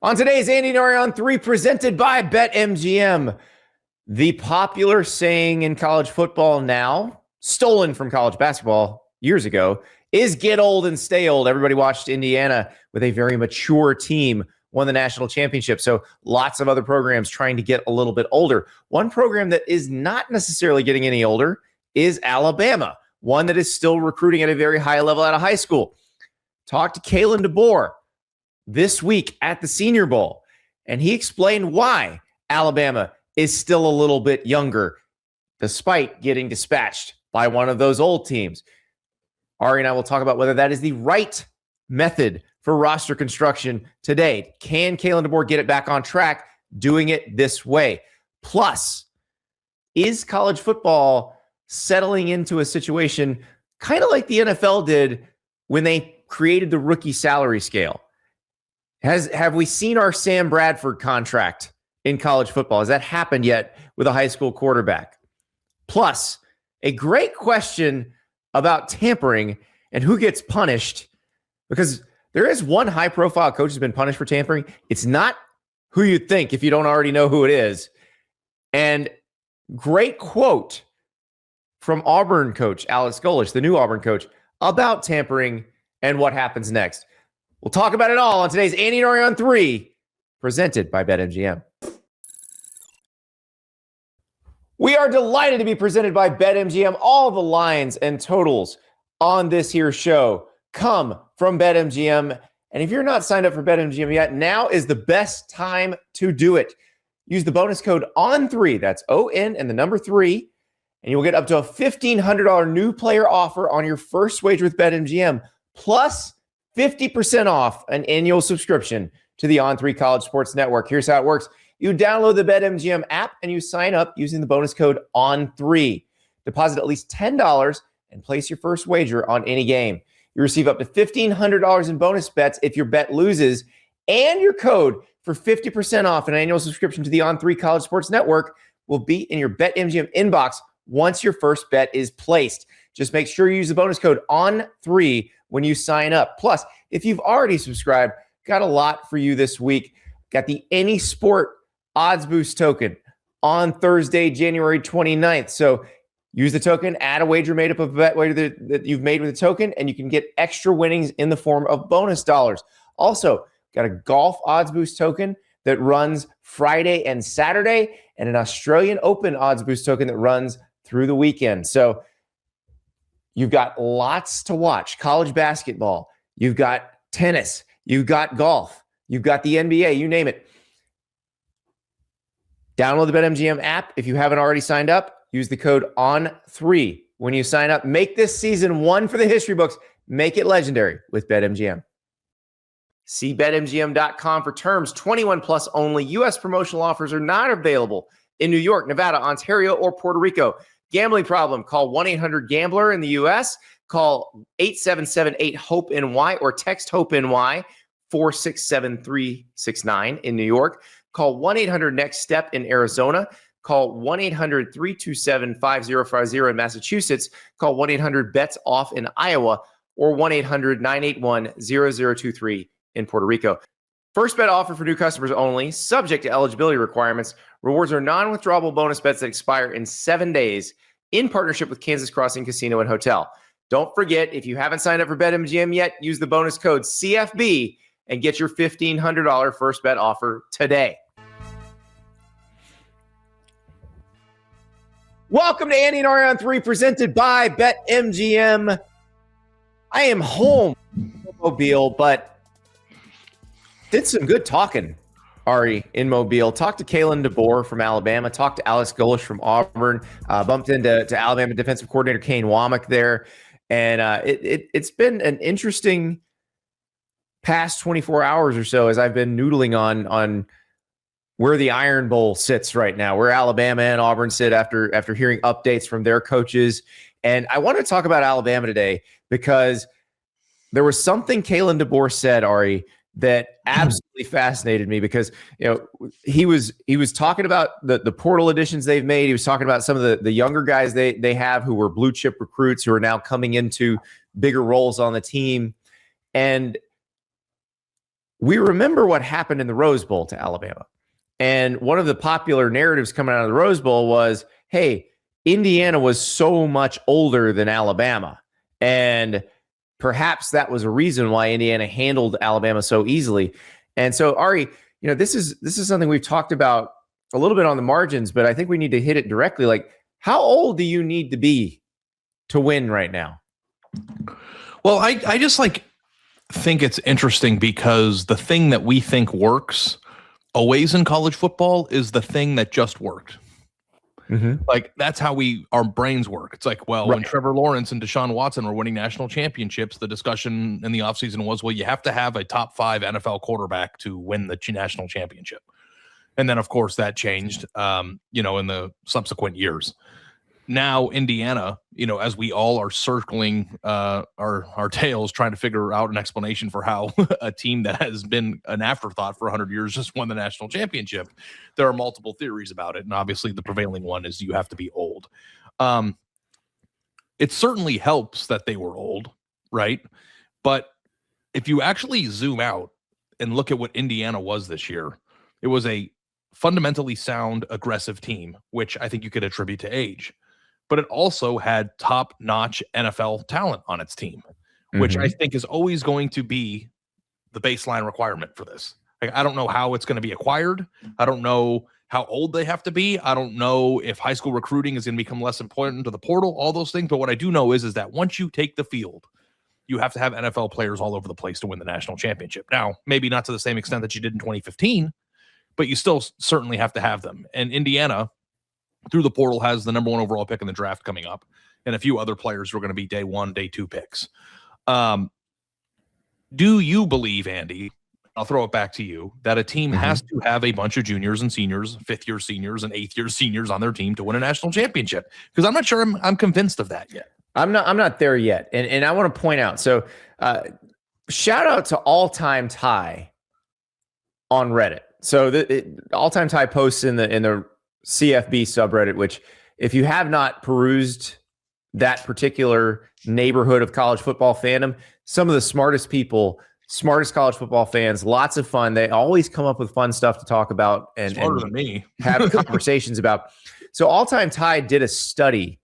On today's Andy Ari on 3, presented by BetMGM, the popular saying in college football now, stolen from college basketball years ago, is get old and stay old. Everybody watched Indiana with a very mature team won the national championship. So lots of other programs trying to get a little bit older. One program that is not necessarily getting any older is Alabama, one that is still recruiting at a very high level out of high school. Talk to Kalen DeBoer this week at the Senior Bowl, and he explained why Alabama is still a little bit younger, despite getting dispatched by one of those old teams. Ari and I will talk about whether that is the right method for roster construction today. Can Kalen DeBoer get it back on track doing it this way? Plus, is college football settling into a situation kind of like the NFL did when they created the rookie salary scale? Have we seen our Sam Bradford contract in college football? Has that happened yet with a high school quarterback? Plus, a great question about tampering and who gets punished, because there is one high-profile coach who's been punished for tampering. It's not who you'd think if you don't already know who it is. And great quote from Auburn coach Alex Golesh, the new Auburn coach, about tampering and what happens next. We'll talk about it all on today's Andy Ari on 3, presented by BetMGM. We are delighted to be presented by BetMGM. All the lines and totals on this here show come from BetMGM. And if you're not signed up for BetMGM yet, now is the best time to do it. Use the bonus code ON3, that's ON and the number 3, and you'll get up to a $1,500 new player offer on your first wager with BetMGM, plus 50% off an annual subscription to the On3 College Sports Network. Here's how it works. You download the BetMGM app and you sign up using the bonus code ON3. Deposit at least $10 and place your first wager on any game. You receive up to $1,500 in bonus bets if your bet loses, and your code for 50% off an annual subscription to the On3 College Sports Network will be in your BetMGM inbox once your first bet is placed. Just make sure you use the bonus code ON3 when you sign up. Plus, if you've already subscribed, got a lot for you this week. Got the Any Sport Odds Boost token on Thursday, January 29th. So use the token, add a wager made up of a bet wager that you've made with the token, and you can get extra winnings in the form of bonus dollars. Also, got a golf odds boost token that runs Friday and Saturday, and an Australian Open odds boost token that runs through the weekend. So you've got lots to watch. College basketball, you've got tennis, you've got golf, you've got the NBA, you name it. Download the BetMGM app. If you haven't already signed up, use the code ON3 when you sign up. Make this season one for the history books. Make it legendary with BetMGM. See BetMGM.com for terms. 21 plus only. U.S. promotional offers are not available in New York, Nevada, Ontario, or Puerto Rico. Gambling problem? Call 1-800-GAMBLER in the U.S. Call 877-8-HOPE-NY or text HOPE-NY 467-369 in New York. Call 1-800-NEXT-STEP in Arizona. Call 1-800-327-5050 in Massachusetts. Call 1-800-BETS-OFF in Iowa or 1-800-981-0023 in Puerto Rico. First bet offer for new customers only, subject to eligibility requirements. Rewards are non-withdrawable bonus bets that expire in 7 days in partnership with Kansas Crossing Casino and Hotel. Don't forget, if you haven't signed up for BetMGM yet, use the bonus code CFB and get your $1,500 first bet offer today. Welcome to Andy and Ari on 3, presented by BetMGM. I am home in Mobile, but did some good talking, Ari, in Mobile. Talked to Kalen DeBoer from Alabama. Talked to Alex Golesh from Auburn. Bumped into Alabama defensive coordinator Kane Womack there. And it's been an interesting past 24 hours or so as I've been noodling on where the Iron Bowl sits right now, where Alabama and Auburn sit after hearing updates from their coaches. And I want to talk about Alabama today because there was something Kalen DeBoer said, Ari, that absolutely fascinated me because, you know, he was talking about the portal additions they've made. He was talking about some of the younger guys they have who were blue chip recruits who are now coming into bigger roles on the team. And we remember what happened in the Rose Bowl to Alabama. And one of the popular narratives coming out of the Rose Bowl was, hey, Indiana was so much older than Alabama. And perhaps that was a reason why Indiana handled Alabama so easily. And so, Ari, this is something we've talked about a little bit on the margins, but I think we need to hit it directly. Like, how old do you need to be to win right now? Well, I just think it's interesting because the thing that we think works always in college football is the thing that just worked. Mm-hmm. Like, that's how our brains work. It's like, well, when Trevor Lawrence and Deshaun Watson were winning national championships, the discussion in the offseason was, well, you have to have a top 5 NFL quarterback to win the national championship. And then, of course, that changed, in the subsequent years. Now, Indiana, as we all are circling our tails, trying to figure out an explanation for how a team that has been an afterthought for 100 years just won the national championship, there are multiple theories about it. And obviously, the prevailing one is you have to be old. It certainly helps that they were old, right? But if you actually zoom out and look at what Indiana was this year, it was a fundamentally sound, aggressive team, which I think you could attribute to age. But it also had top-notch NFL talent on its team, which I think is always going to be the baseline requirement for this. I don't know how it's going to be acquired. I don't know how old they have to be. I don't know if high school recruiting is going to become less important to the portal, all those things. But what I do know is that once you take the field, you have to have NFL players all over the place to win the national championship. Now, maybe not to the same extent that you did in 2015, but you still certainly have to have them. And Indiana, through the portal, has the number 1 overall pick in the draft coming up, and a few other players who are going to be day 1, day 2 picks. Do you believe, Andy, I'll throw it back to you, that a team has to have a bunch of juniors and seniors, 5th-year seniors and 8th-year seniors on their team to win a national championship? Because I'm not sure I'm convinced of that yet. I'm not there yet. And I want to point out, so shout out to All Time Tie on Reddit. So the All Time Tie posts in the CFB subreddit, which if you have not perused that particular neighborhood of college football fandom, some of the smartest people, smartest college football fans, lots of fun. They always come up with fun stuff to talk about and smarter than me. Have conversations about. So All Time Tide did a study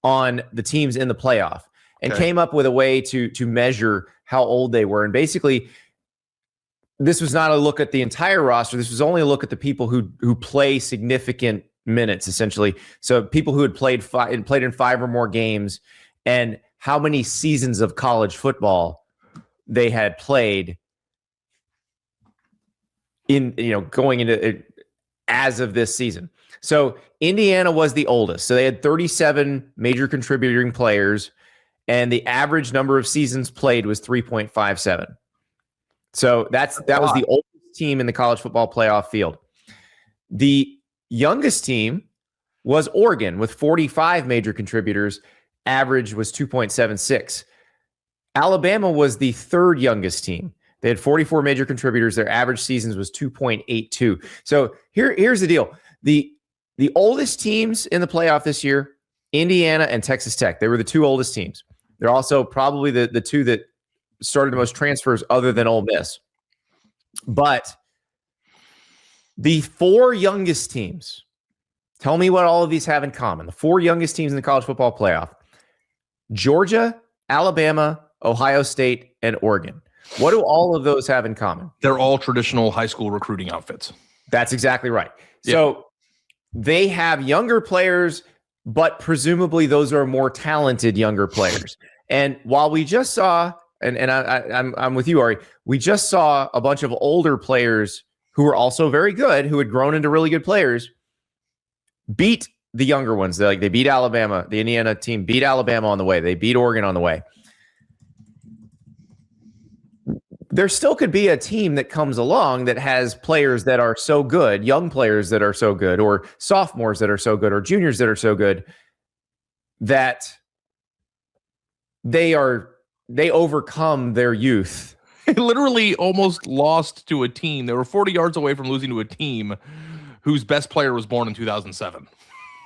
on the teams in the playoff and came up with a way to measure how old they were. And basically, this was not a look at the entire roster. This was only a look at the people who play significant minutes, essentially. So people who had played in 5 or more games, and how many seasons of college football they had played in, going into it as of this season. So Indiana was the oldest. So they had 37 major contributing players, and the average number of seasons played was 3.57. So that was the oldest team in the college football playoff field. The youngest team was Oregon with 45 major contributors. Average was 2.76. Alabama was the 3rd youngest team. They had 44 major contributors. Their average seasons was 2.82. So here's the deal. The oldest teams in the playoff this year, Indiana and Texas Tech. They were the 2 oldest teams. They're also probably the 2 that started the most transfers other than Ole Miss. But the 4 youngest teams, tell me what all of these have in common. The 4 youngest teams in the college football playoff: Georgia, Alabama, Ohio State, and Oregon. What do all of those have in common? They're all traditional high school recruiting outfits. That's exactly right. Yeah. So they have younger players, but presumably those are more talented younger players. And while we just saw, and I'm with you, Ari, we just saw a bunch of older players who were also very good, who had grown into really good players, beat the younger ones. They beat Alabama. The Indiana team beat Alabama on the way. They beat Oregon on the way. There still could be a team that comes along that has players that are so good, young players that are so good, or sophomores that are so good, or juniors that are so good that they overcome their youth. They literally almost lost to a team. They were 40 yards away from losing to a team whose best player was born in 2007.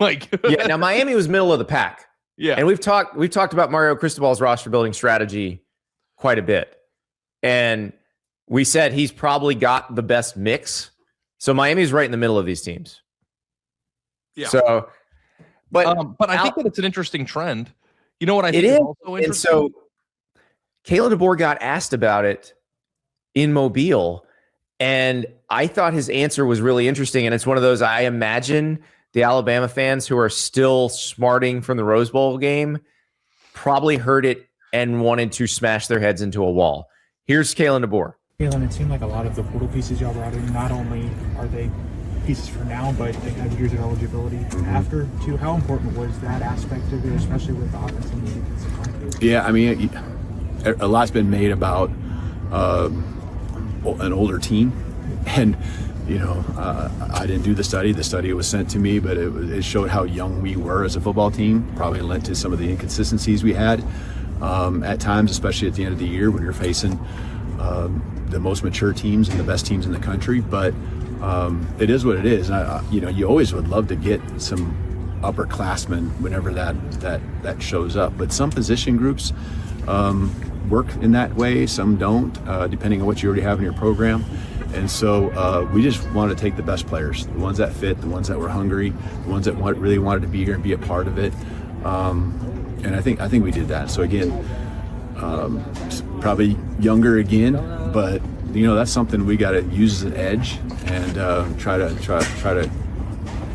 Yeah. Now Miami was middle of the pack. Yeah, and we've talked about Mario Cristobal's roster building strategy quite a bit. And we said he's probably got the best mix. So Miami's right in the middle of these teams. Yeah. So, but I think that it's an interesting trend. You know what I think is also interesting? And so Kalen DeBoer got asked about it in Mobile, and I thought his answer was really interesting. And it's one of those, I imagine the Alabama fans who are still smarting from the Rose Bowl game probably heard it and wanted to smash their heads into a wall. Here's Kalen DeBoer. Kalen, it seemed like a lot of the portal pieces y'all brought in, not only are they pieces for now, but they have years of eligibility after, too. How important was that aspect of it, especially with the offensive and defensive line? Yeah, I mean, a lot's been made about an older team. And, you know, I didn't do the study. The study was sent to me, but it showed how young we were as a football team, probably led to some of the inconsistencies we had at times, especially at the end of the year when you're facing the most mature teams and the best teams in the country. But it is what it is. You know, you always would love to get some upperclassmen whenever that shows up. But some position groups work in that way, some don't, depending on what you already have in your program. And so we just wanted to take the best players, the ones that fit, the ones that were hungry, the ones that really wanted to be here and be a part of it. And I think we did that. So again, probably younger again, but you know, that's something we got to use as an edge and try to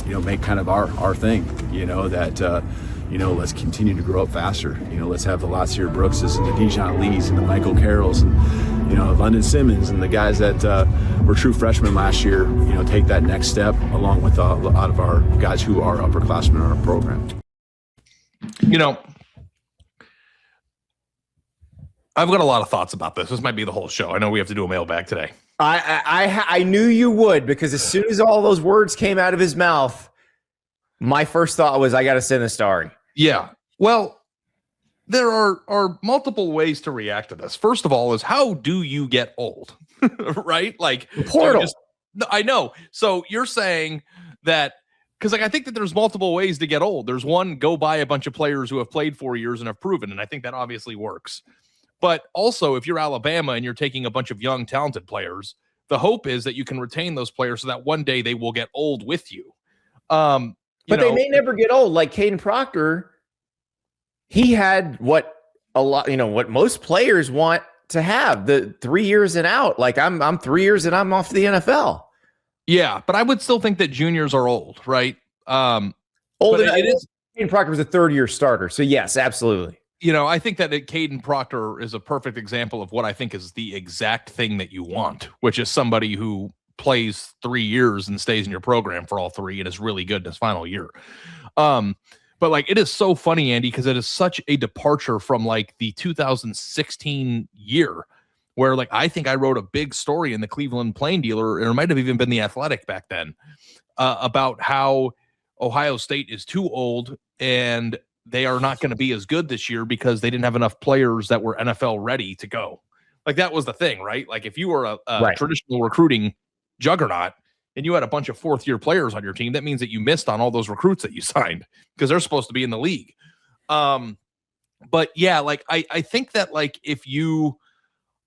you know, make kind of our thing. You know, that you know, let's continue to grow up faster. You know, let's have the Latsier Brookses and the Dijon Lees and the Michael Carrolls and, you know, London Simmons and the guys that were true freshmen last year, you know, take that next step along with a lot of our guys who are upperclassmen in our program. You know, I've got a lot of thoughts about this. This might be the whole show. I know we have to do a mailbag today. I knew you would, because as soon as all those words came out of his mouth, my first thought was, I got to send this to Ari. Yeah. Well, there are multiple ways to react to this. First of all is, how do you get old? Right? Like, portal. I know. So you're saying that, because like, I think that there's multiple ways to get old. There's one, go buy a bunch of players who have played 4 years and have proven, and I think that obviously works. But also, if you're Alabama and you're taking a bunch of young, talented players, the hope is that you can retain those players so that one day they will get old with you. But they may never get old. Like Caden Proctor, he had what most players want to have, the 3 years and out. Like I'm 3 years and I'm off the NFL. Yeah, but I would still think that juniors are old, right? Old enough. It is. Caden Proctor was a third-year starter, so yes, absolutely. You know, I think that Caden Proctor is a perfect example of what I think is the exact thing that you want, which is somebody who plays 3 years and stays in your program for all three and is really good in his final year. But like, it is so funny, Andy, because it is such a departure from like the 2016 year where like, I think I wrote a big story in the Cleveland Plain Dealer, and it might have even been the Athletic back then, about how Ohio State is too old and they are not going to be as good this year because they didn't have enough players that were NFL ready to go. Like, that was the thing, right? Like, if you were a traditional recruiting juggernaut and you had a bunch of fourth-year players on your team, that means that you missed on all those recruits that you signed because they're supposed to be in the league. But yeah, like I think that like if you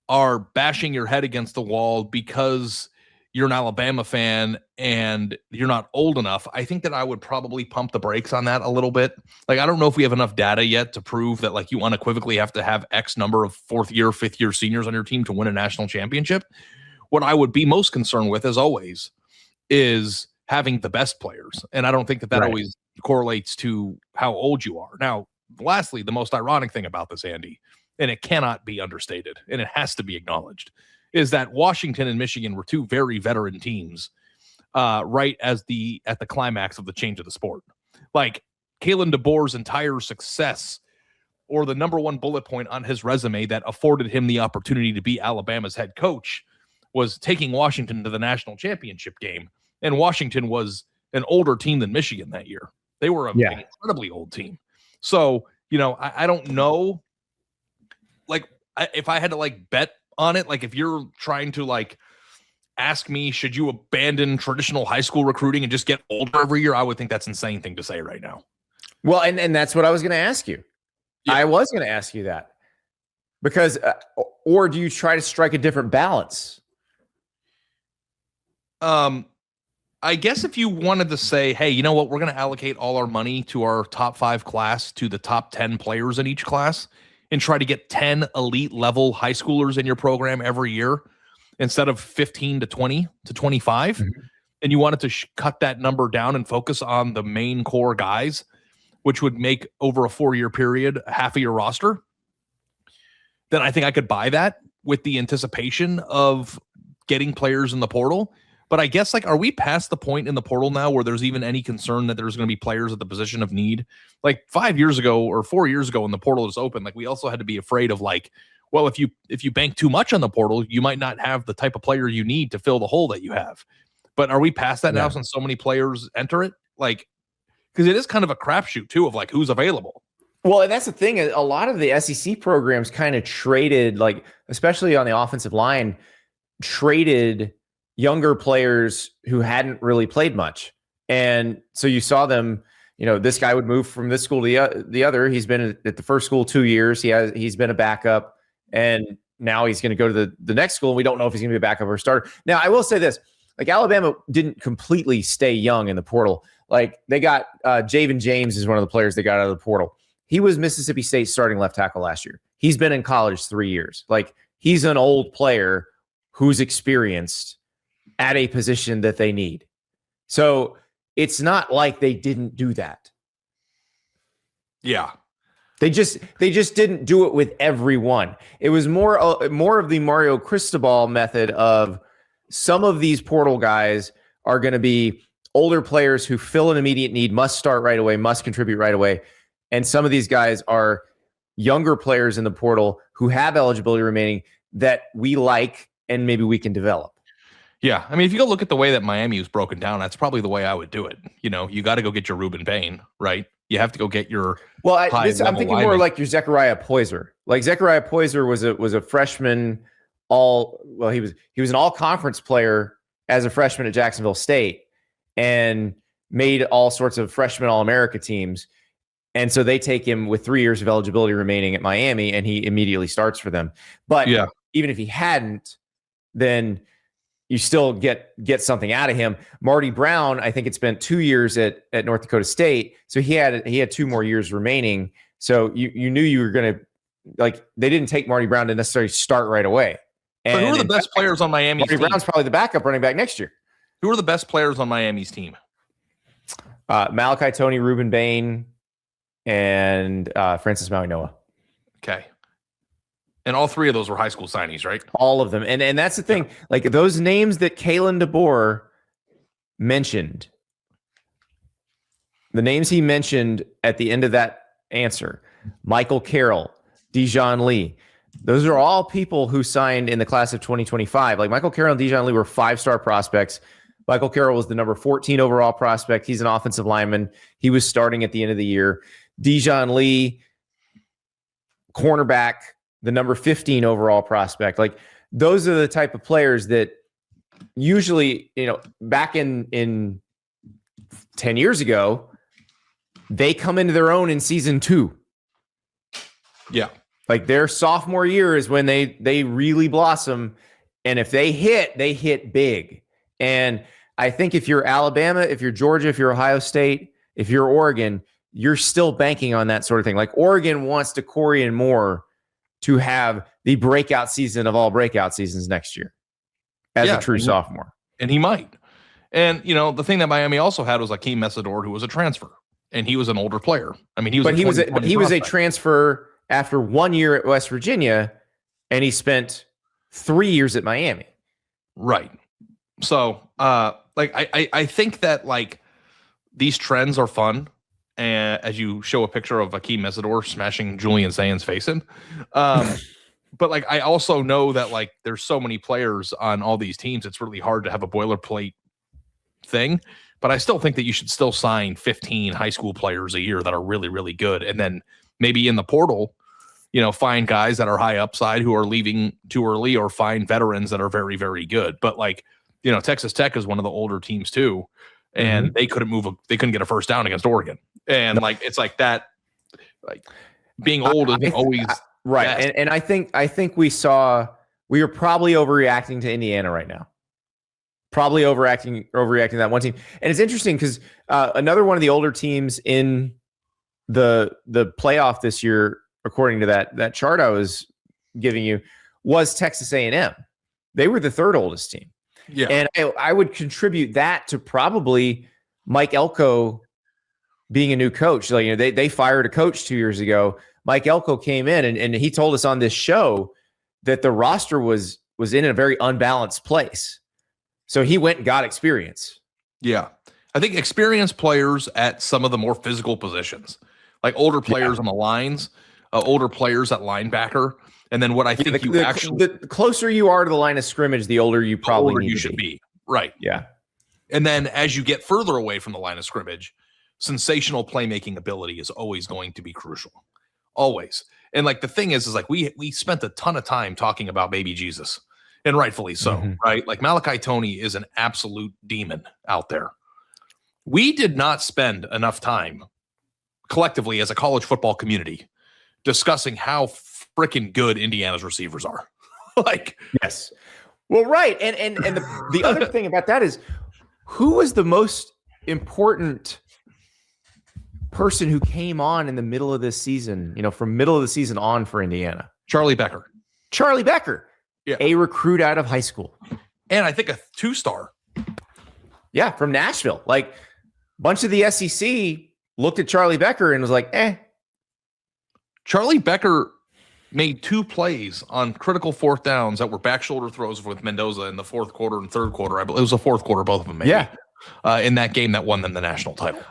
are bashing your head against the wall because you're an Alabama fan and you're not old enough, I think that I would probably pump the brakes on that a little bit. Like, I don't know if we have enough data yet to prove that like you unequivocally have to have X number of fourth-year, fifth-year seniors on your team to win a national championship. What I would be most concerned with, as always, is having the best players. And I don't think that always correlates to how old you are. Now, lastly, the most ironic thing about this, Andy, and it cannot be understated, and it has to be acknowledged, is that Washington and Michigan were two very veteran teams right at the climax of the change of the sport. Like, Kalen DeBoer's entire success, or the number one bullet point on his resume that afforded him the opportunity to be Alabama's head coach, was taking Washington to the national championship game. And Washington was an older team than Michigan that year. They were an incredibly old team. So, you know, I don't know. Like, if I had to like bet on it, like if you're trying to like ask me, should you abandon traditional high school recruiting and just get older every year? I would think that's an insane thing to say right now. Well, and that's what I was going to ask you. Yeah. I was going to ask you that because, or do you try to strike a different balance? I guess if you wanted to say, hey, you know what, we're going to allocate all our money to our top 5 class, to the top 10 players in each class, and try to get 10 elite level high schoolers in your program every year instead of 15 to 20 to 25, and you wanted to cut that number down and focus on the main core guys, which would make over a 4-year period half of your roster, then I think I could buy that with the anticipation of getting players in the portal. But I guess, like, are we past the point in the portal now where there's even any concern that there's going to be players at the position of need? Like 5 years ago or 4 years ago when the portal was open, like, we also had to be afraid of, like, well, if you bank too much on the portal, you might not have the type of player you need to fill the hole that you have. But are we past that now since so many players enter it? Like, because it is kind of a crapshoot too of like who's available. Well, and that's the thing. A lot of the SEC programs kind of traded, like, especially on the offensive line, traded younger players who hadn't really played much. And so you saw them, this guy would move from this school to the other. He's been at the first school 2 years. He's been a backup, and now he's going to go to the next school. And we don't know if he's going to be a backup or a starter. Now, I will say this, like, Alabama didn't completely stay young in the portal. Like, they got Javen James is one of the players they got out of the portal. He was Mississippi State starting left tackle last year. He's been in college 3 years. Like, he's an old player who's experienced at a position that they need. So it's not like they didn't do that. Yeah. They just didn't do it with everyone. It was more of the Mario Cristobal method of some of these portal guys are going to be older players who fill an immediate need, must start right away, must contribute right away. And some of these guys are younger players in the portal who have eligibility remaining that we like and maybe we can develop. Yeah. I mean, if you go look at the way that Miami was broken down, that's probably the way I would do it. You got to go get your Ruben Payne, right? You have to go get your I'm thinking more like your Zechariah Poyser. Like, Zechariah Poyser was a freshman he was an all-conference player as a freshman at Jacksonville State and made all sorts of freshman All-America teams. And so they take him with 3 years of eligibility remaining at Miami, and he immediately starts for them. But even if he hadn't, then you still get something out of him. Marty Brown, I think, had spent 2 years at North Dakota State, so he had 2 more years remaining. So you knew you were going to, like, they didn't take Marty Brown to necessarily start right away. And who are the best players on Miami's team? Marty Brown's probably the backup running back next year. Who are the best players on Miami's team? Malachi Tony, Ruben Bain, and Francis Maui Noah. Okay. And all 3 of those were high school signees, right? All of them. And that's the thing. Like, those names that Kalen DeBoer mentioned, the names he mentioned at the end of that answer, Michael Carroll, Dijon Lee, those are all people who signed in the class of 2025. Like, Michael Carroll and Dijon Lee were 5-star prospects. Michael Carroll was the number 14 overall prospect. He's an offensive lineman. He was starting at the end of the year. Dijon Lee, cornerback, the number 15 overall prospect. Like, those are the type of players that usually, back in 10 years ago, they come into their own in season 2. Yeah. Like, their sophomore year is when they really blossom. And if they hit big. And I think if you're Alabama, if you're Georgia, if you're Ohio State, if you're Oregon, you're still banking on that sort of thing. Like, Oregon wants DeCorian Moore to have the breakout season of all breakout seasons next year as a true sophomore. And he might. And, the thing that Miami also had was Akeem Messidor, who was a transfer, and he was an older player. I mean, he was a transfer after 1 year at West Virginia, and he spent 3 years at Miami. Right. So, I think that, like, these trends are fun. And as you show a picture of Akeem Messidor smashing Julian Sain's face in. But, like, I also know that, like, there's so many players on all these teams, it's really hard to have a boilerplate thing. But I still think that you should still sign 15 high school players a year that are really, really good. And then maybe in the portal, find guys that are high upside who are leaving too early, or find veterans that are very, very good. But, like, Texas Tech is one of the older teams too. And they couldn't get a first down against Oregon. And like, it's like that, like, being old isn't always right. And I think we were probably overreacting to Indiana right now. probably overreacting that one team. And it's interesting because another one of the older teams in the playoff this year, according to that chart I was giving you, was Texas A&M. They were the third oldest team. Yeah. And I would contribute that to probably Mike Elko being a new coach. Like, they fired a coach 2 years ago. Mike Elko came in and he told us on this show that the roster was in a very unbalanced place. So he went and got experience. Yeah. I think experienced players at some of the more physical positions, like older players on the lines, older players at linebacker. And then what I think the closer you are to the line of scrimmage, the older you probably should be. Right. Yeah. And then as you get further away from the line of scrimmage, sensational playmaking ability is always going to be crucial. Always. And like the thing is like we spent a ton of time talking about baby Jesus, and rightfully so, right? Like Malachi Toney is an absolute demon out there. We did not spend enough time collectively as a college football community discussing how freaking good Indiana's receivers are. Like, yes. Well, right. And the other thing about that is, who was the most important person who came on in the middle of this season, from middle of the season on for Indiana? Charlie Becker. Yeah. A recruit out of high school. And I think a 2-star. Yeah, from Nashville. Like, a bunch of the SEC looked at Charlie Becker and was like, eh. Charlie Becker made 2 plays on critical fourth downs that were back shoulder throws with Mendoza in the fourth quarter and third quarter. I believe it was the fourth quarter, both of them, maybe. Yeah. In that game that won them the national title.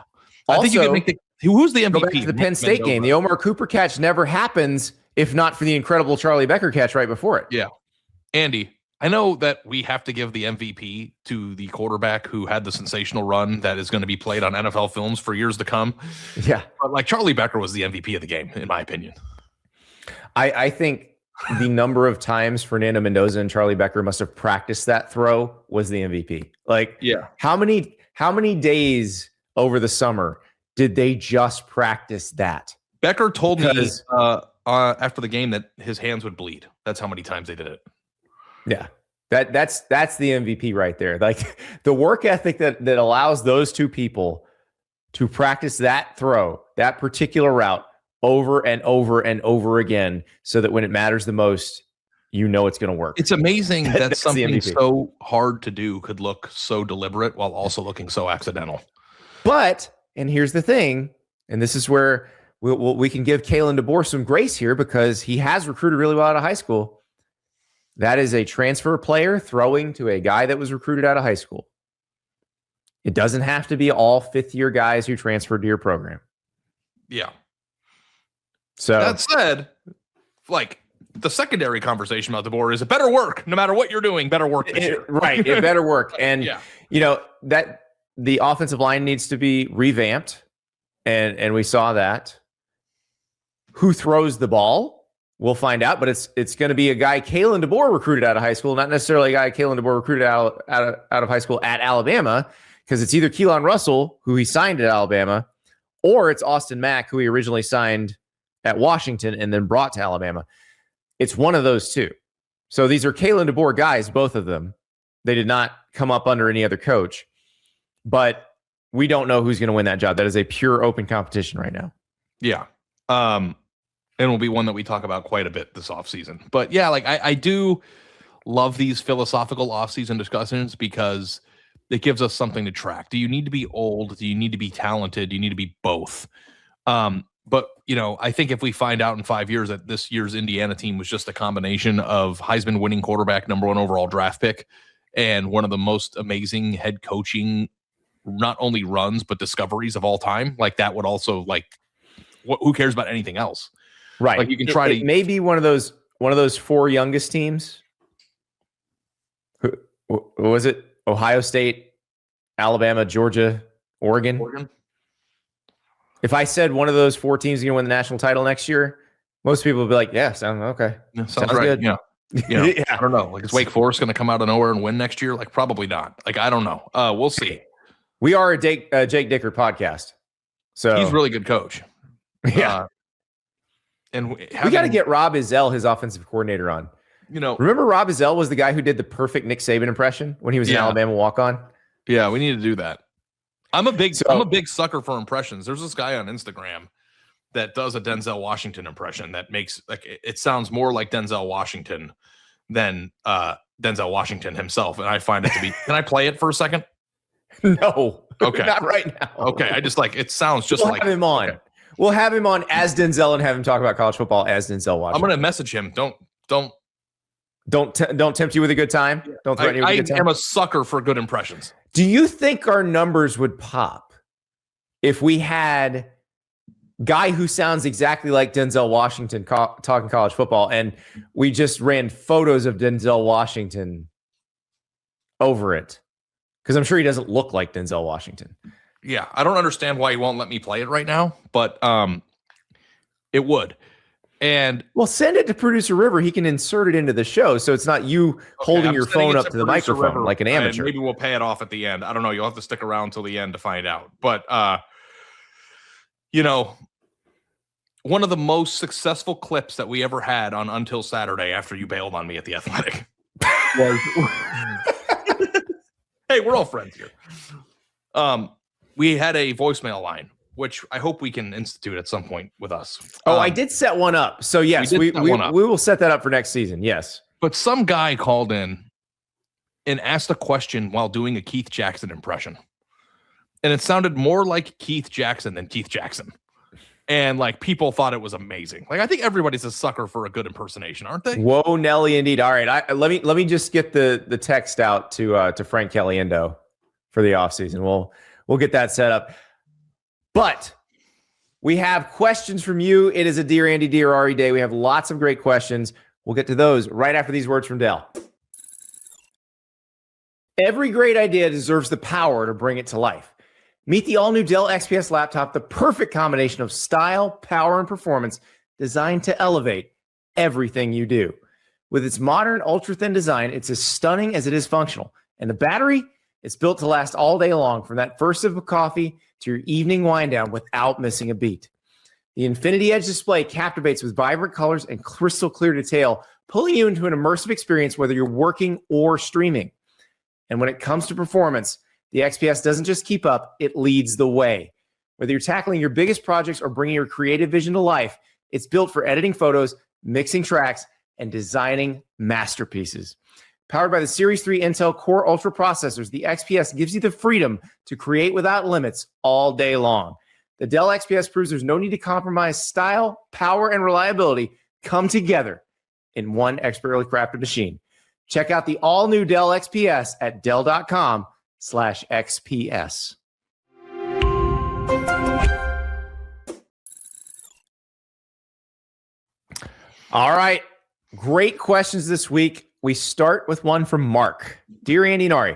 Also, I think you can make who's the MVP? Go back to the Penn State game. The Omar Cooper catch never happens if not for the incredible Charlie Becker catch right before it. Yeah. Andy, I know that we have to give the MVP to the quarterback who had the sensational run that is going to be played on NFL films for years to come. Yeah. But like Charlie Becker was the MVP of the game, in my opinion. I think the number of times Fernando Mendoza and Charlie Becker must have practiced that throw was the MVP. Like, yeah. How many days over the summer did they just practice that? Becker told me after the game that his hands would bleed. That's how many times they did it. Yeah. That's the MVP right there. Like, the work ethic that allows those two people to practice that throw, that particular route over and over and over again, so that when it matters the most, it's going to work. It's amazing that something so hard to do could look so deliberate while also looking so accidental. But, and here's the thing, and this is where we can give Kalen DeBoer some grace here, because he has recruited really well out of high school. That is a transfer player throwing to a guy that was recruited out of high school. It doesn't have to be all fifth-year guys who transferred to your program. Yeah. So that said, like, the secondary conversation about DeBoer is it better work no matter what you're doing, better work this year. Right. It better work. And, that the offensive line needs to be revamped. And we saw that. Who throws the ball? We'll find out, but it's going to be a guy Kalen DeBoer recruited out of high school, not necessarily a guy Kalen DeBoer recruited out of high school at Alabama, because it's either Keelan Russell, who he signed at Alabama, or it's Austin Mack, who he originally signed at Washington and then brought to Alabama. It's one of those two. So these are Kalen DeBoer guys, both of them. They did not come up under any other coach, but we don't know who's going to win that job. That is a pure open competition right now. Yeah. And will be one that we talk about quite a bit this offseason. But yeah, like I do love these philosophical offseason discussions, because it gives us something to track. Do you need to be old? Do you need to be talented? Do you need to be both? But, I think if we find out in 5 years that this year's Indiana team was just a combination of Heisman winning quarterback, number 1 overall draft pick, and one of the most amazing head coaching, not only runs, but discoveries of all time, like that would also, like, who cares about anything else? Right. Like, you can try it may be one of those 4 youngest teams. Who was it? Ohio State, Alabama, Georgia, Oregon. If I said one of those 4 teams is going to win the national title next year, most people would be like, yeah, sounds okay. Yeah, sounds right. Good. Yeah. Yeah. I don't know. Like, is Wake Forest going to come out of nowhere and win next year? Like, probably not. Like, I don't know. We'll see. We are a Jake Dicker podcast. So he's a really good coach. Yeah. And we got to get Rob Izell, his offensive coordinator, on. remember Rob Zell was the guy who did the perfect Nick Saban impression when he was an Alabama walk-on? Yeah, we need to do that. I'm a big sucker for impressions. There's this guy on Instagram that does a Denzel Washington impression that makes it sounds more like Denzel Washington than Denzel Washington himself. And I find it to be, can I play it for a second? No. Okay. Not right now. Okay. I just it sounds just we'll like have him on. Okay. We'll have him on as Denzel and have him talk about college football as Denzel Washington. I'm going to message him. Don't tempt you with a good time. Don't threaten you with a good time. I am a sucker for good impressions. Do you think our numbers would pop if we had guy who sounds exactly like Denzel Washington talking college football, and we just ran photos of Denzel Washington over it? Because I'm sure he doesn't look like Denzel Washington. Yeah, I don't understand why he won't let me play it right now, but it would. And well, send it to producer River. He can insert it into the show, so it's not you holding your phone up to the microphone River, like an amateur. Maybe we'll pay it off at the end. I don't know. You'll have to stick around till the end to find out. But one of the most successful clips that we ever had on Until Saturday after you bailed on me at the Athletic was hey, we're all friends here. We had a voicemail line, which I hope we can institute at some point with us. I did set one up. So yes, we will set that up for next season. Yes. But some guy called in and asked a question while doing a Keith Jackson impression. And it sounded more like Keith Jackson than Keith Jackson. And people thought it was amazing. I think everybody's a sucker for a good impersonation, aren't they? Whoa, Nelly, indeed. All right. Let me just get the text out to Frank Caliendo for the offseason. We'll get that set up. But we have questions from you. It is a Dear Andy, Dear Ari day. We have lots of great questions. We'll get to those right after these words from Dell. Every great idea deserves the power to bring it to life. Meet the all-new Dell XPS laptop, the perfect combination of style, power, and performance designed to elevate everything you do. With its modern, ultra-thin design, it's as stunning as it is functional. And the battery, it's built to last all day long, from that first sip of coffee to your evening wind down without missing a beat. The Infinity Edge display captivates with vibrant colors and crystal clear detail, pulling you into an immersive experience whether you're working or streaming. And when it comes to performance, the XPS doesn't just keep up, it leads the way. Whether you're tackling your biggest projects or bringing your creative vision to life, it's built for editing photos, mixing tracks, and designing masterpieces. Powered by the Series 3 Intel Core Ultra processors, the XPS gives you the freedom to create without limits all day long. The Dell XPS proves there's no need to compromise. Style, power, and reliability come together in one expertly crafted machine. Check out the all-new Dell XPS at Dell.com/XPS. All right. Great questions this week. We start with one from Mark. Dear Andy and Ari,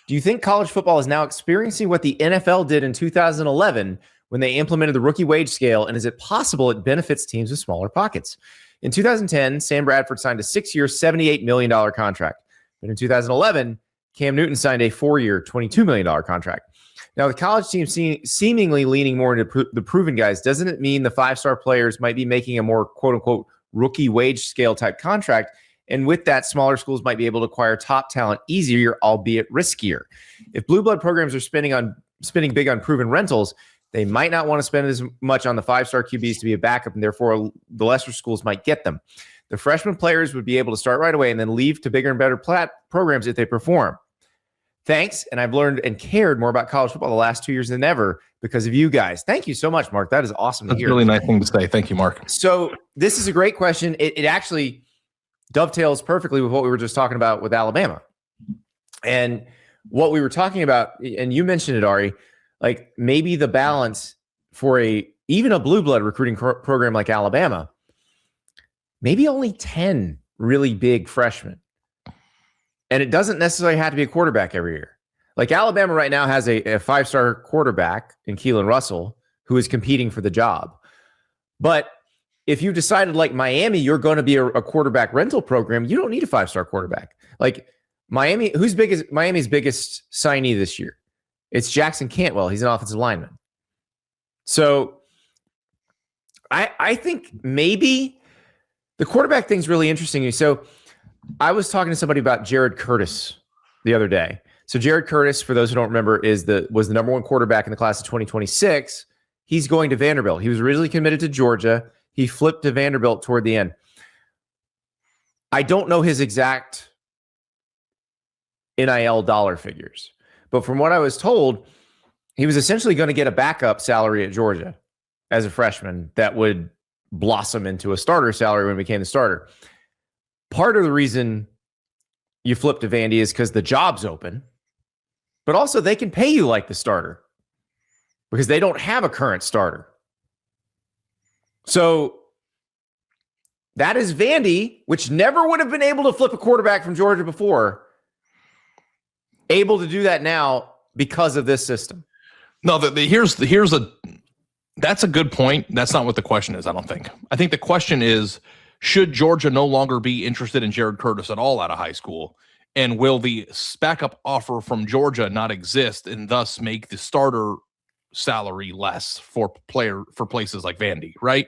do you think college football is now experiencing what the NFL did in 2011 when they implemented the rookie wage scale? And is it possible it benefits teams with smaller pockets? In 2010, Sam Bradford signed a 6-year, $78 million contract. But in 2011, Cam Newton signed a 4-year, $22 million contract. Now, the college team seemingly leaning more into the proven guys, doesn't it mean the 5-star players might be making a more quote-unquote rookie wage scale type contract? And with that, smaller schools might be able to acquire top talent easier, albeit riskier. If blue blood programs are spending big on proven rentals, they might not want to spend as much on the 5-star QBs to be a backup, and therefore the lesser schools might get them. The freshman players would be able to start right away and then leave to bigger and better programs if they perform. Thanks, and I've learned and cared more about college football the last 2 years than ever because of you guys. Thank you so much, Mark. That is awesome to hear. That's a really nice thing to say. Thank you, Mark. So this is a great question. It actually dovetails perfectly with what we were just talking about with Alabama. And what we were talking about, and you mentioned it, Ari, maybe the balance for even a blue blood recruiting program like Alabama, maybe only 10 really big freshmen. And it doesn't necessarily have to be a quarterback every year. Alabama right now has a 5-star quarterback in Keelan Russell who is competing for the job. But if you decided like Miami, you're going to be a quarterback rental program, you don't need a 5-star quarterback. Miami, Miami's biggest signee this year? It's Jackson Cantwell. He's an offensive lineman. So I think maybe the quarterback thing's really interesting. So I was talking to somebody about Jared Curtis the other day. So Jared Curtis, for those who don't remember, was the number one quarterback in the class of 2026. He's going to Vanderbilt. He was originally committed to Georgia. He flipped to Vanderbilt toward the end. I don't know his exact NIL dollar figures, but from what I was told, he was essentially going to get a backup salary at Georgia as a freshman that would blossom into a starter salary when he became the starter. Part of the reason you flip to Vandy is because the job's open, but also they can pay you like the starter because they don't have a current starter. So that is Vandy, which never would have been able to flip a quarterback from Georgia before, able to do that now because of this system. No, that's a good point. That's not what the question is, I don't think. I think the question is, should Georgia no longer be interested in Jared Curtis at all out of high school? And will the backup offer from Georgia not exist and thus make the starter salary less for places like Vandy, right?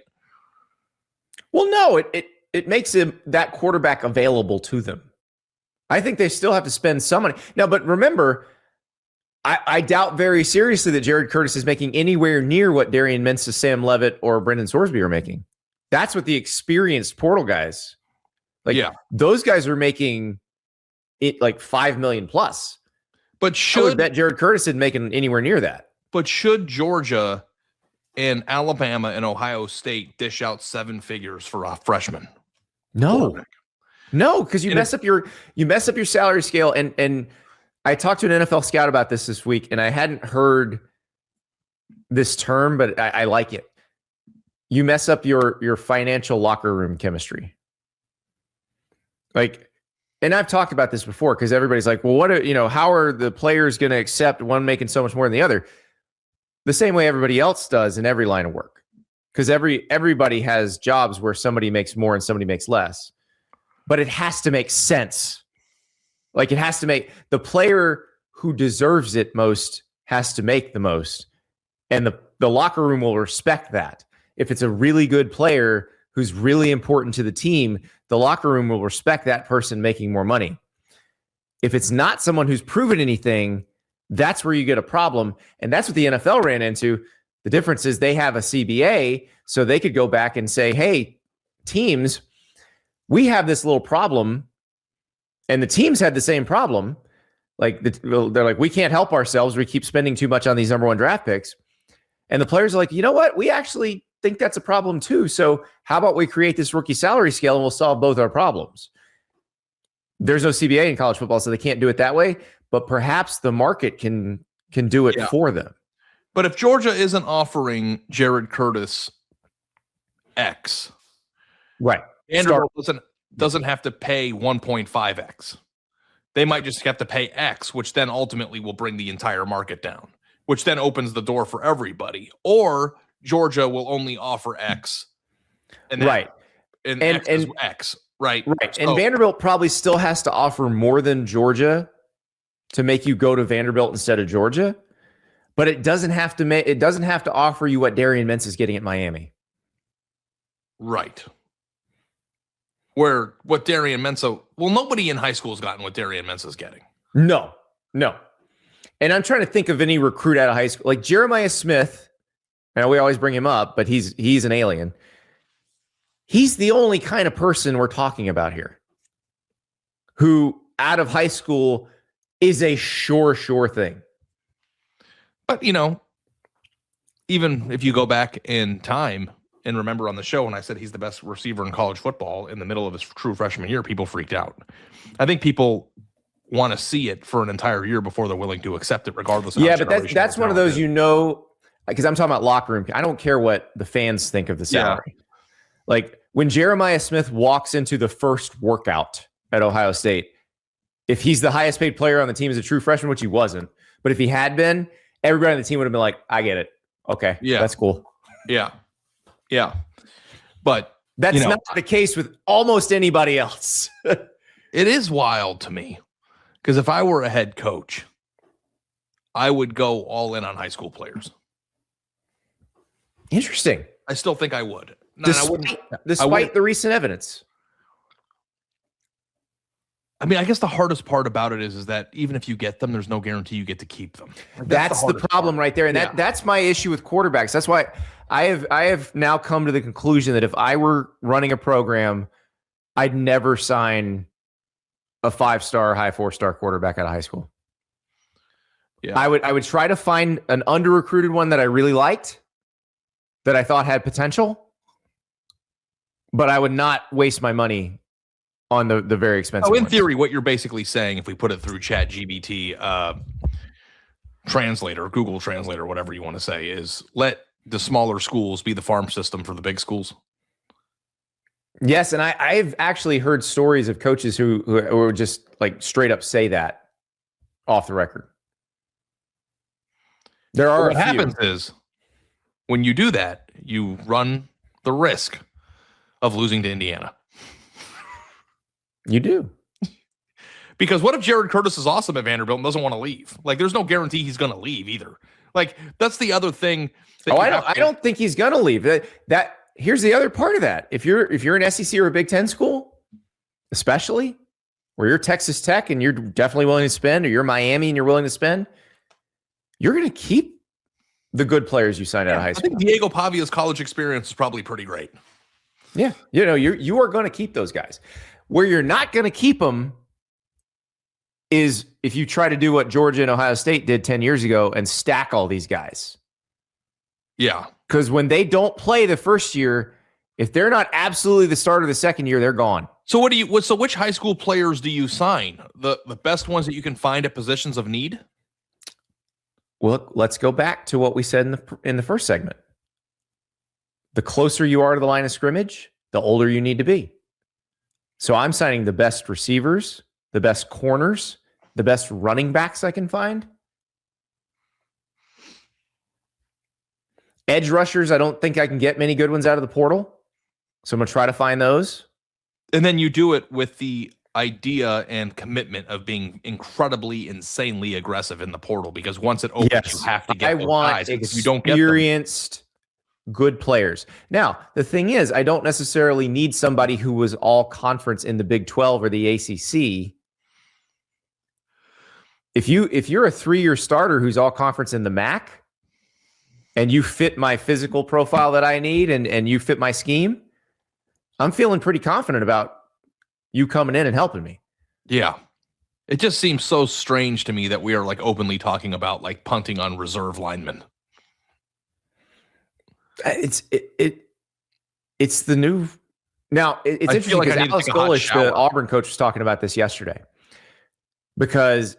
Well, no, it makes that quarterback available to them. I think they still have to spend some money. Now, but remember, I doubt very seriously that Jared Curtis is making anywhere near what Darian Mensah, Sam Levitt, or Brendan Sorsby are making. That's what the experienced portal guys, those guys are making it like $5 million plus. But I would bet Jared Curtis isn't making anywhere near that. But should Georgia and Alabama and Ohio State dish out 7 figures for a freshman? No, because you mess up your salary scale. And I talked to an NFL scout about this week, and I hadn't heard this term, but I like it. You mess up your financial locker room chemistry. Like, and I've talked about this before because everybody's like, well, how are the players going to accept one making so much more than the other? The same way everybody else does in every line of work. Because everybody has jobs where somebody makes more and somebody makes less. But it has to make sense. Like, it has to make the player who deserves it most has to make the most. And the locker room will respect that. If it's a really good player who's really important to the team, the locker room will respect that person making more money. If it's not someone who's proven anything, that's where you get a problem. And that's what the NFL ran into. The difference is they have a CBA, so they could go back and say, hey, teams, we have this little problem. And the teams had the same problem. Like, they're like, we can't help ourselves. We keep spending too much on these number one draft picks. And the players are like, you know what? We actually think that's a problem too. So how about we create this rookie salary scale and we'll solve both our problems? There's no CBA in college football, so they can't do it that way. But perhaps the market can do it for them. But if Georgia isn't offering Jared Curtis X, right? Vanderbilt doesn't have to pay 1.5x. They might just have to pay X, which then ultimately will bring the entire market down, which then opens the door for everybody. Or Georgia will only offer X, and X is X, right? Right. So, and Vanderbilt probably still has to offer more than Georgia to make you go to Vanderbilt instead of Georgia, but it doesn't have to offer you what Darian Mensah is getting at Miami. Right. Where what Darian Mensah, nobody in high school has gotten what Darian Mensah is getting. No. And I'm trying to think of any recruit out of high school, like Jeremiah Smith. And we always bring him up, but he's an alien. He's the only kind of person we're talking about here who out of high school is a sure thing. But, even if you go back in time and remember on the show when I said he's the best receiver in college football in the middle of his true freshman year, people freaked out. I think people want to see it for an entire year before they're willing to accept it, regardless of but that's one of those, because I'm talking about locker room. I don't care what the fans think of the salary. Yeah. Like when Jeremiah Smith walks into the first workout at Ohio State, if he's the highest paid player on the team as a true freshman, which he wasn't, but if he had been, everybody on the team would have been like, I get it. Okay. Yeah. That's cool. Yeah. Yeah. But that's not the case with almost anybody else. It is wild to me because if I were a head coach, I would go all in on high school players. Interesting. I still think I would. Despite the recent evidence. I mean, I guess the hardest part about it is that even if you get them, there's no guarantee you get to keep them. Like, that's the problem right there. And Yeah. that's my issue with quarterbacks. That's why I have now come to the conclusion that if I were running a program, I'd never sign a 5-star, high 4-star quarterback out of high school. Yeah. I would try to find an under-recruited one that I really liked, that I thought had potential, but I would not waste my money on the very expensive in ones. theory, what you're basically saying, if we put it through ChatGPT translator, Google Translator, whatever you want to say, is let the smaller schools be the farm system for the big schools. Yes, and I've actually heard stories of coaches who just like straight up say that off the record. There are What happens is when you do that, you run the risk of losing to Indiana. You do. Because what if Jared Curtis is awesome at Vanderbilt and doesn't want to leave? Like, there's no guarantee he's going to leave either. Like, that's the other thing. I don't think he's going to leave. That here's the other part of that. If you're an SEC or a Big Ten school, especially where you're Texas Tech and you're definitely willing to spend, or you're Miami and you're willing to spend, you're going to keep the good players you signed out of high school. I think Diego Pavia's college experience is probably pretty great. Yeah, you are going to keep those guys. Where you're not going to keep them is if you try to do what Georgia and Ohio State did 10 years ago and stack all these guys. Yeah. Because when they don't play the first year, if they're not absolutely the starter the second year, they're gone. So which high school players do you sign? The best ones that you can find at positions of need? Well, let's go back to what we said in the first segment. The closer you are to the line of scrimmage, the older you need to be. So I'm signing the best receivers, the best corners, the best running backs I can find. Edge rushers, I don't think I can get many good ones out of the portal. So I'm going to try to find those. And then you do it with the idea and commitment of being incredibly, insanely aggressive in the portal, because once it opens, you have to get those guys. If you don't get experienced, good players. Now, the thing is, I don't necessarily need somebody who was all conference in the Big 12 or the ACC. If you're a 3-year starter who's all conference in the MAC, and you fit my physical profile that I need, and you fit my scheme, I'm feeling pretty confident about you coming in and helping me. Yeah. It just seems so strange to me that we are like openly talking about like punting on reserve linemen. It's the new. Now it's interesting because Alex Golesh, the Auburn coach, was talking about this yesterday, because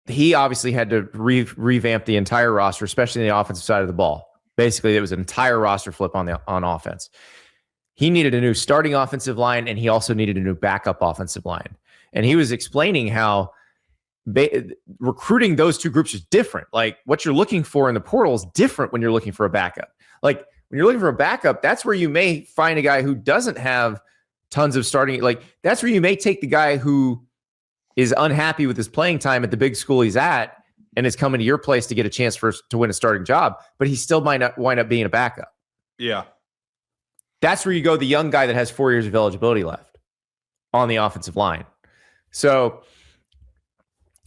he obviously had to revamp the entire roster, especially the offensive side of the ball. Basically, it was an entire roster flip on offense. He needed a new starting offensive line, and he also needed a new backup offensive line. And he was explaining how recruiting those two groups is different. Like, what you're looking for in the portal is different when you're looking for a backup. Like, when you're looking for a backup, that's where you may find a guy who doesn't have tons of starting. Like, that's where you may take the guy who is unhappy with his playing time at the big school he's at and is coming to your place to get a chance to win a starting job, but he still might not wind up being a backup. Yeah. That's where you go, the young guy that has 4 years of eligibility left on the offensive line. So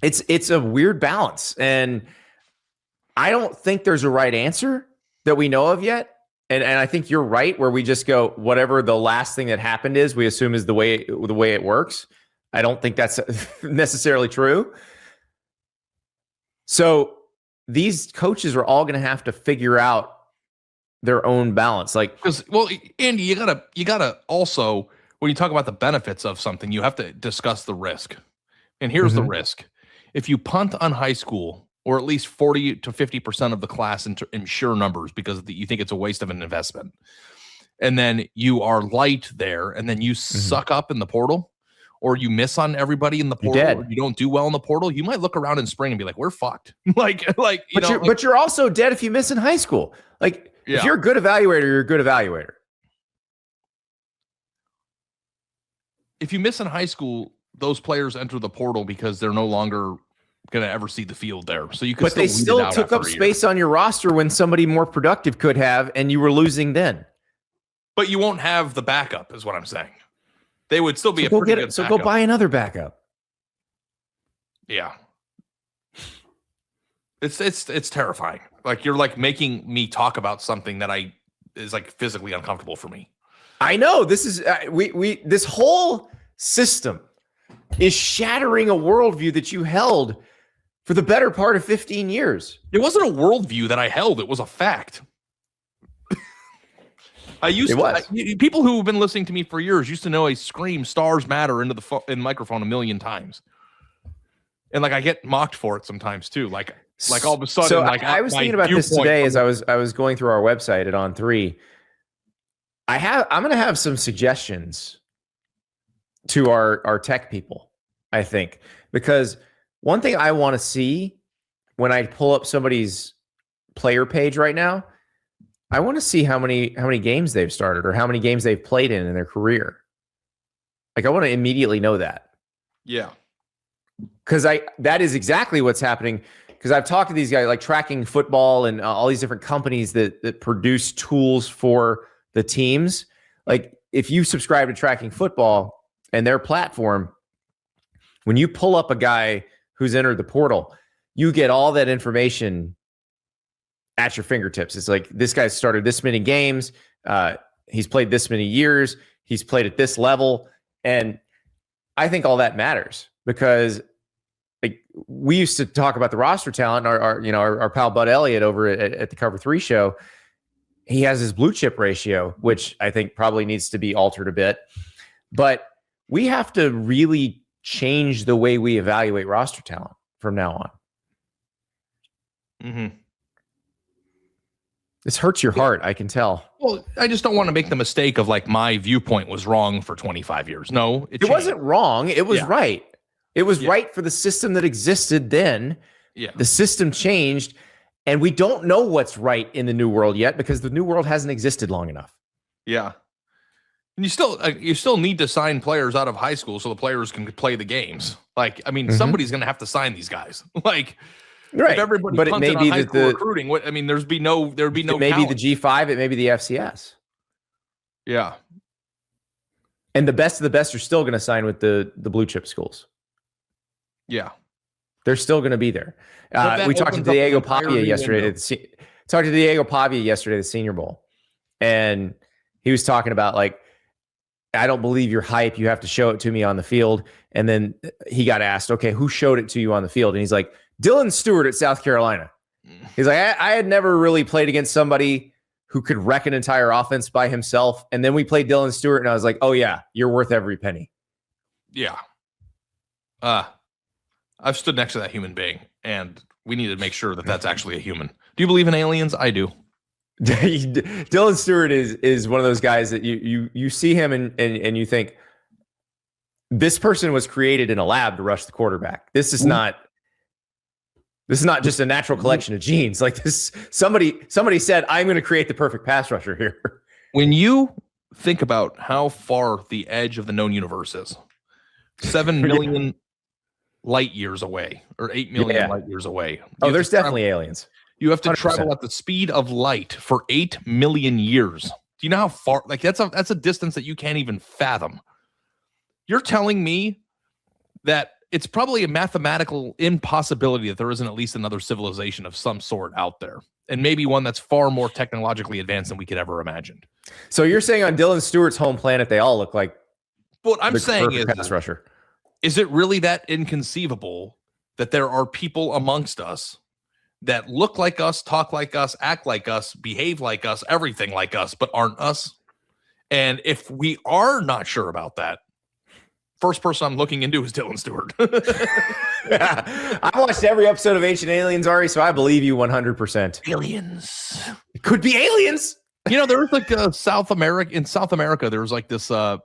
it's a weird balance. And I don't think there's a right answer that we know of yet. And I think you're right, where we just go, whatever the last thing that happened is, we assume is the way it works. I don't think that's necessarily true. So these coaches are all going to have to figure out their own balance. Like, because, well, Andy, you gotta also, when you talk about the benefits of something, you have to discuss the risk. And here's the risk. If you punt on high school, or at least 40 to 50% of the class in sheer numbers, because you think it's a waste of an investment, and then you are light there, and then you suck up in the portal, or you miss on everybody in the portal, or you don't do well in the portal, you might look around in spring and be like, we're fucked. But you're also dead if you miss in high school. Like, if you're a good evaluator, you're a good evaluator. If you miss in high school, those players enter the portal because they're no longer going to ever see the field there. So you could, but they still took up space on your roster when somebody more productive could have, and you were losing then. But you won't have the backup, is what I'm saying. They would still be a pretty good backup. So go buy another backup. Yeah. It's terrifying. Like you're like making me talk about something that is like physically uncomfortable for me. I know this is this whole system is shattering a worldview that you held for the better part of 15 years. It wasn't a worldview that I held. It was a fact. People who have been listening to me for years used to know I scream "Stars Matter" into the microphone a million times, and like I get mocked for it sometimes too. Like all of a sudden, so like I was thinking about this today as I was going through our website at On3. I'm going to have some suggestions to our tech people, I think, because one thing I want to see when I pull up somebody's player page right now, I want to see how many games they've started or how many games they've played in their career. Like I want to immediately know that. Yeah. Because that is exactly what's happening. Because I've talked to these guys like Tracking Football and all these different companies that produce tools for the teams. Like if you subscribe to Tracking Football and their platform, when you pull up a guy who's entered the portal, you get all that information at your fingertips. It's like this guy's started this many games. He's played this many years. He's played at this level. And I think all that matters because like we used to talk about the roster talent. Our pal Bud Elliott over at the Cover 3 show, he has his blue chip ratio, which I think probably needs to be altered a bit. But we have to really change the way we evaluate roster talent from now on. Mm-hmm. This hurts your heart, I can tell. Well, I just don't want to make the mistake of like my viewpoint was wrong for 25 years. No, it wasn't wrong. It was right. It was Yeah. right for the system that existed then. Yeah. The system changed, and we don't know what's right in the new world yet because the new world hasn't existed long enough. Yeah. And you still need to sign players out of high school so the players can play the games. Like, I mean, somebody's going to have to sign these guys. Like, Right. if everybody But it punted may on be high that school recruiting, there'd be no it may talent. be the G5, it may be the FCS. Yeah. And the best of the best are still going to sign with the blue chip schools. Yeah. They're still going to be there. We talked to Diego Pavia yesterday. Talked to Diego Pavia yesterday at the Senior Bowl. And he was talking about like, I don't believe your hype. You have to show it to me on the field. And then he got asked, okay, who showed it to you on the field? And he's like, Dylan Stewart at South Carolina. He's like, I had never really played against somebody who could wreck an entire offense by himself. And then we played Dylan Stewart, and I was like, oh, yeah, you're worth every penny. Yeah. I've stood next to that human being, and we need to make sure that that's actually a human. Do you believe in aliens? I do. Dylan Stewart is one of those guys that you see him and you think, this person was created in a lab to rush the quarterback. This is not just a natural collection of genes. Like this, somebody said, I'm going to create the perfect pass rusher here. When you think about how far the edge of the known universe is, 7 million light years away, or 8 million light years away. There's definitely aliens. You have to 100%. travel at the speed of light for 8 million years. Do you know how far? Like that's a distance that you can't even fathom. You're telling me that it's probably a mathematical impossibility that there isn't at least another civilization of some sort out there, and maybe one that's far more technologically advanced than we could ever imagine. So you're saying on Dylan Stewart's home planet, they all look like what I'm saying is pass rusher. Is it really that inconceivable that there are people amongst us that look like us, talk like us, act like us, behave like us, everything like us, but aren't us? And if we are not sure about that, first person I'm looking into is Dylan Stewart. Yeah. I watched every episode of Ancient Aliens, Ari, so I believe you 100%. Aliens. It could be aliens. You know, there was like in South America, there was like this, and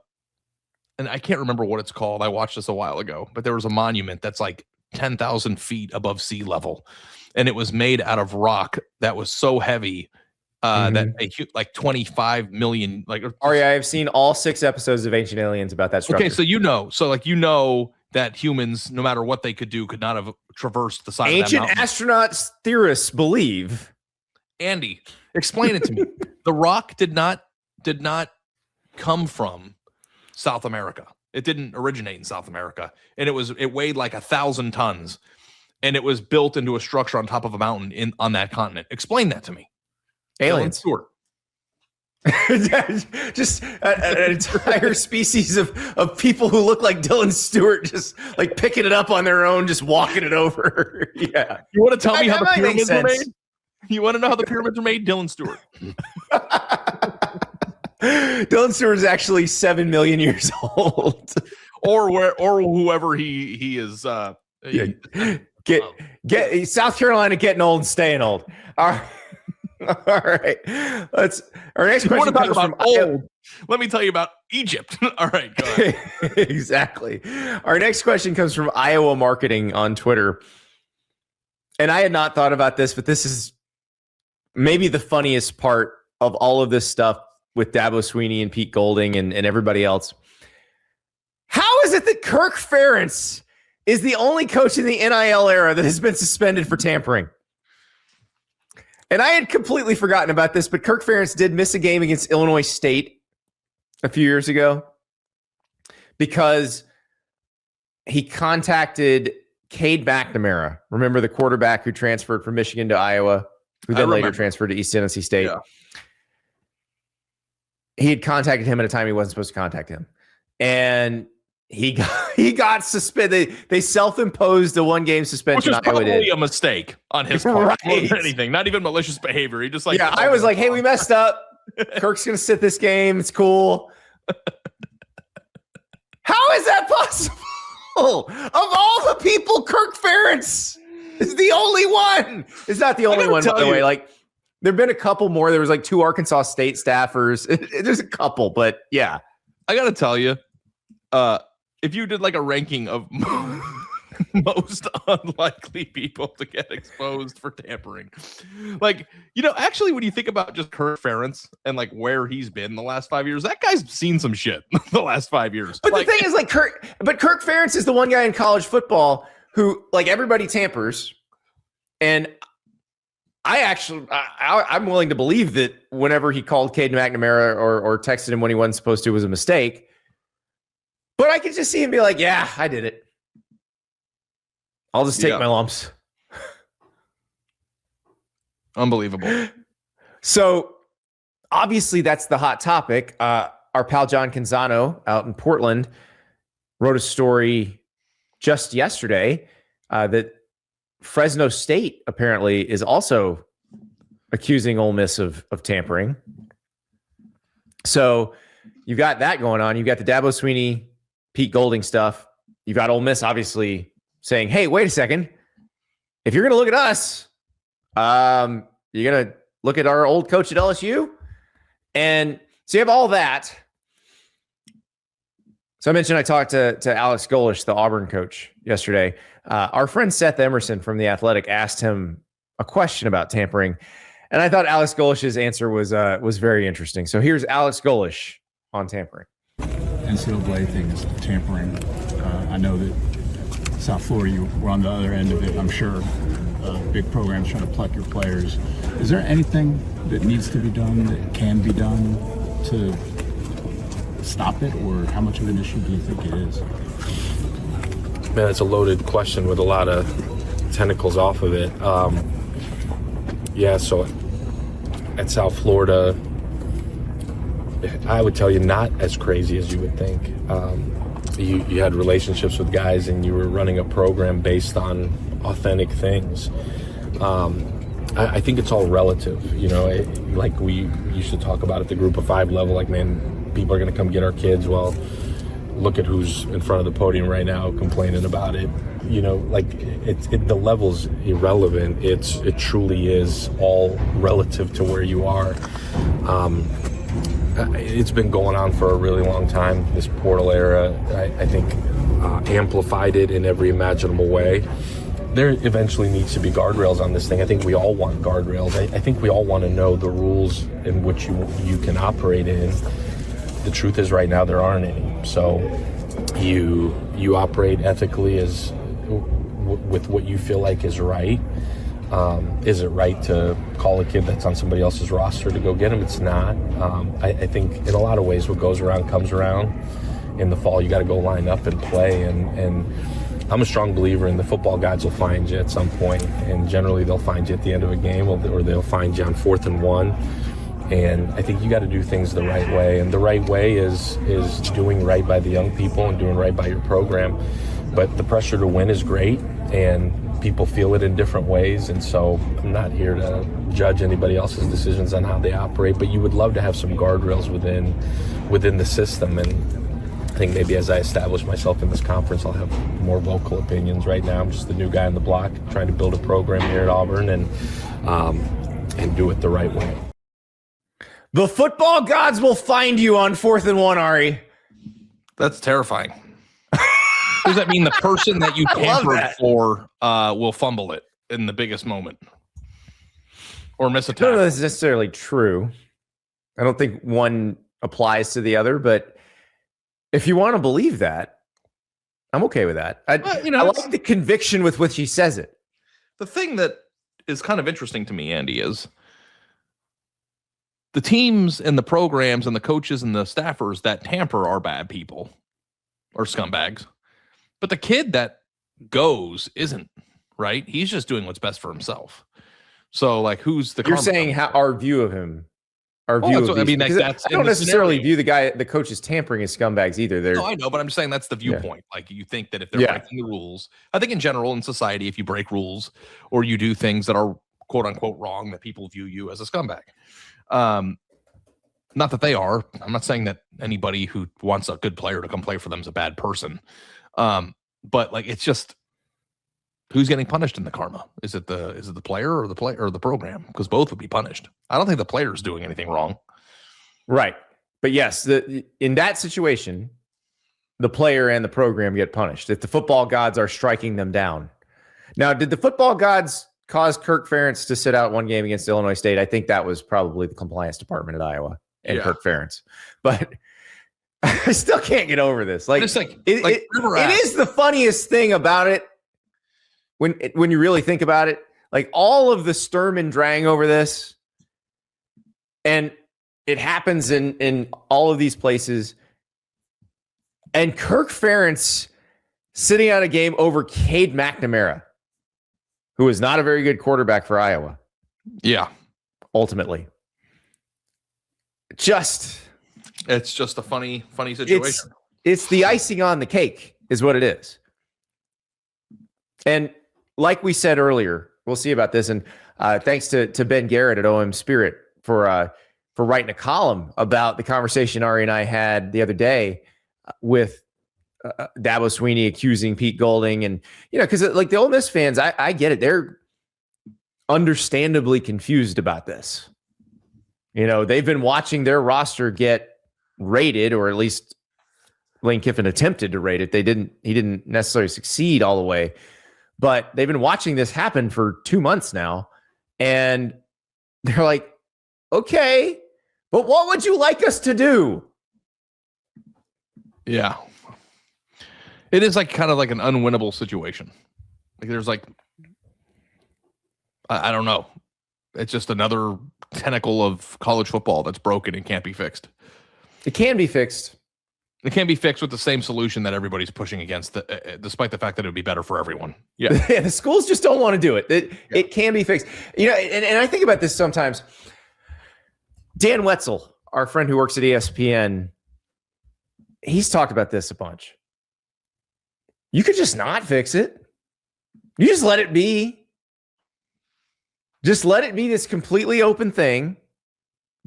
I can't remember what it's called. I watched this a while ago, but there was a monument that's like 10,000 feet above sea level. And it was made out of rock that was so heavy that like 25 million. Like, Ari, I have seen all 6 episodes of Ancient Aliens about that structure. Okay, so that humans, no matter what they could do, could not have traversed the side Ancient of that mountain. astronauts theorists believe. Andy, explain it to me. The rock did not come from South America. It didn't originate in South America, and it weighed like 1,000 tons, and it was built into a structure on top of a mountain on that continent. Explain that to me. Aliens. Stewart. Just an entire species of people who look like Dylan Stewart, just like picking it up on their own, just walking it over. Yeah. You want to tell me how the pyramids were made? Sense. You want to know how the pyramids were made? Dylan Stewart. Dylan Stewart is actually 7 million years old. or whoever he is. Get South Carolina getting old and staying old. All right. Our next question comes from old. Let me tell you about Egypt. All right, go ahead. Exactly. Our next question comes from Iowa Marketing on Twitter. And I had not thought about this, but this is maybe the funniest part of all of this stuff with Dabo Swinney and Pete Golding and everybody else. How is it that Kirk Ferentz is the only coach in the NIL era that has been suspended for tampering? And I had completely forgotten about this, but Kirk Ferentz did miss a game against Illinois State a few years ago because he contacted Cade McNamara. Remember the quarterback who transferred from Michigan to Iowa, who then later transferred to East Tennessee State? Yeah. He had contacted him at a time he wasn't supposed to contact him. And he got suspended. They self-imposed a 1-game suspension. Which was probably a mistake on his part. Right. More than anything. Not even malicious behavior. He just like, yeah, I was like, hey, we messed up. Kirk's going to sit this game. It's cool. How is that possible? Of all the people, Kirk Ferentz is the only one. It's not the only one, by the way. Like, there have been a couple more. There was like 2 Arkansas State staffers. There's a couple, but yeah. I got to tell you, if you did like a ranking of most unlikely people to get exposed for tampering, like, actually, when you think about just Kirk Ferentz and like where he's been the last 5 years, that guy's seen some shit the last 5 years. But the thing is, like, Kirk Ferentz is the one guy in college football who, like, everybody tampers, and I'm willing to believe that whenever he called Cade McNamara or texted him when he wasn't supposed to was a mistake. But I could just see him be like, yeah, I did it. I'll just take my lumps. Unbelievable. So obviously that's the hot topic. Our pal John Canzano out in Portland wrote a story just yesterday that Fresno State apparently is also accusing Ole Miss of tampering. So you've got that going on. You've got the Dabo Swinney, Pete Golding stuff. You've got Ole Miss obviously saying, hey, wait a second. If you're going to look at us, you're going to look at our old coach at LSU. And so you have all that. So I mentioned I talked to Alex Golesh, the Auburn coach, yesterday. Our friend Seth Emerson from The Athletic asked him a question about tampering. And I thought Alex Golesh's answer was very interesting. So here's Alex Golesh on tampering. NCAA things, tampering. I know that South Florida, you were on the other end of it, I'm sure. Big programs trying to pluck your players. Is there anything that needs to be done, that can be done to stop it, or how much of an issue do you think it is? Man, it's a loaded question with a lot of tentacles off of it. So at South Florida, I would tell you not as crazy as you would think. You had relationships with guys and you were running a program based on authentic things. I think it's all relative, like we used to talk about at the group of 5 level, like, man, people are going to come get our kids. Well, look at who's in front of the podium right now complaining about it. The level's irrelevant. It truly is all relative to where you are. It's been going on for a really long time. This portal era, I think, amplified it in every imaginable way. There eventually needs to be guardrails on this thing. I think we all want guardrails. I think we all want to know the rules in which you can operate in. The truth is, right now there aren't any. So you operate ethically as with what you feel like is right. Is it right to call a kid that's on somebody else's roster to go get him? It's not. I think in a lot of ways what goes around comes around. in the fall. You got to go line up and play. And I'm a strong believer in the football gods will find you at some point, and generally they'll find you at the end of a game, or they'll find you on 4th and 1. And I think you got to do things the right way, and the right way is doing right by the young people and doing right by your program. But the pressure to win is great, and people feel it in different ways, and so I'm not here to judge anybody else's decisions on how they operate, but you would love to have some guardrails within the system. And I think maybe as I establish myself in this conference, I'll have more vocal opinions. Right now, I'm just the new guy on the block trying to build a program here at Auburn and do it the right way. The football gods will find you on 4th and 1, Ari. That's terrifying. Does that mean the person that you tampered for will fumble it in the biggest moment or miss a tackle? I don't know if that's necessarily true. I don't think one applies to the other, but if you want to believe that, I'm okay with that. I like the conviction with which he says it. The thing that is kind of interesting to me, Andy, is the teams and the programs and the coaches and the staffers that tamper are bad people or scumbags. But the kid that goes isn't, right? He's just doing what's best for himself. So, like, who's the? You're saying our view of him, our view of. I mean, I don't necessarily view the coach as tampering as scumbags either. No, I know, but I'm just saying that's the viewpoint. Yeah. Like, you think that if they're breaking the rules, I think in general in society, if you break rules or you do things that are quote unquote wrong, that people view you as a scumbag. Not that they are. I'm not saying that anybody who wants a good player to come play for them is a bad person. But like, it's just who's getting punished in the karma? Is it the player or the program? Because both would be punished. I don't think the player is doing anything wrong. Right. But yes, in that situation, the player and the program get punished if the football gods are striking them down. Now, did the football gods cause Kirk Ferentz to sit out one game against Illinois State? I think that was probably the compliance department at Iowa and Kirk Ferentz. But I still can't get over this. Like, it is the funniest thing about it when you really think about it. Like, all of the Sturm and Drang over this, and it happens in all of these places. And Kirk Ferentz sitting out a game over Cade McNamara, who is not a very good quarterback for Iowa. Yeah. Ultimately. It's just a funny situation. It's the icing on the cake is what it is. And like we said earlier, we'll see about this. And thanks to Ben Garrett at OM Spirit for writing a column about the conversation Ari and I had the other day with Dabo Sweeney accusing Pete Golding. And, because like the Ole Miss fans, I get it. They're understandably confused about this. They've been watching their roster get rated, or at least Lane Kiffin attempted to rate it. He didn't necessarily succeed all the way, but they've been watching this happen for 2 months now. And they're like, okay, but what would you like us to do? Yeah. It is like kind of like an unwinnable situation. Like, there's like, I don't know. It's just another tentacle of college football that's broken and can't be fixed. It can be fixed. It can be fixed with the same solution that everybody's pushing against, despite the fact that it would be better for everyone. Yeah. The schools just don't want to do it. It can be fixed. And I think about this sometimes. Dan Wetzel, our friend who works at ESPN, he's talked about this a bunch. You could just not fix it. You just let it be. Just let it be this completely open thing.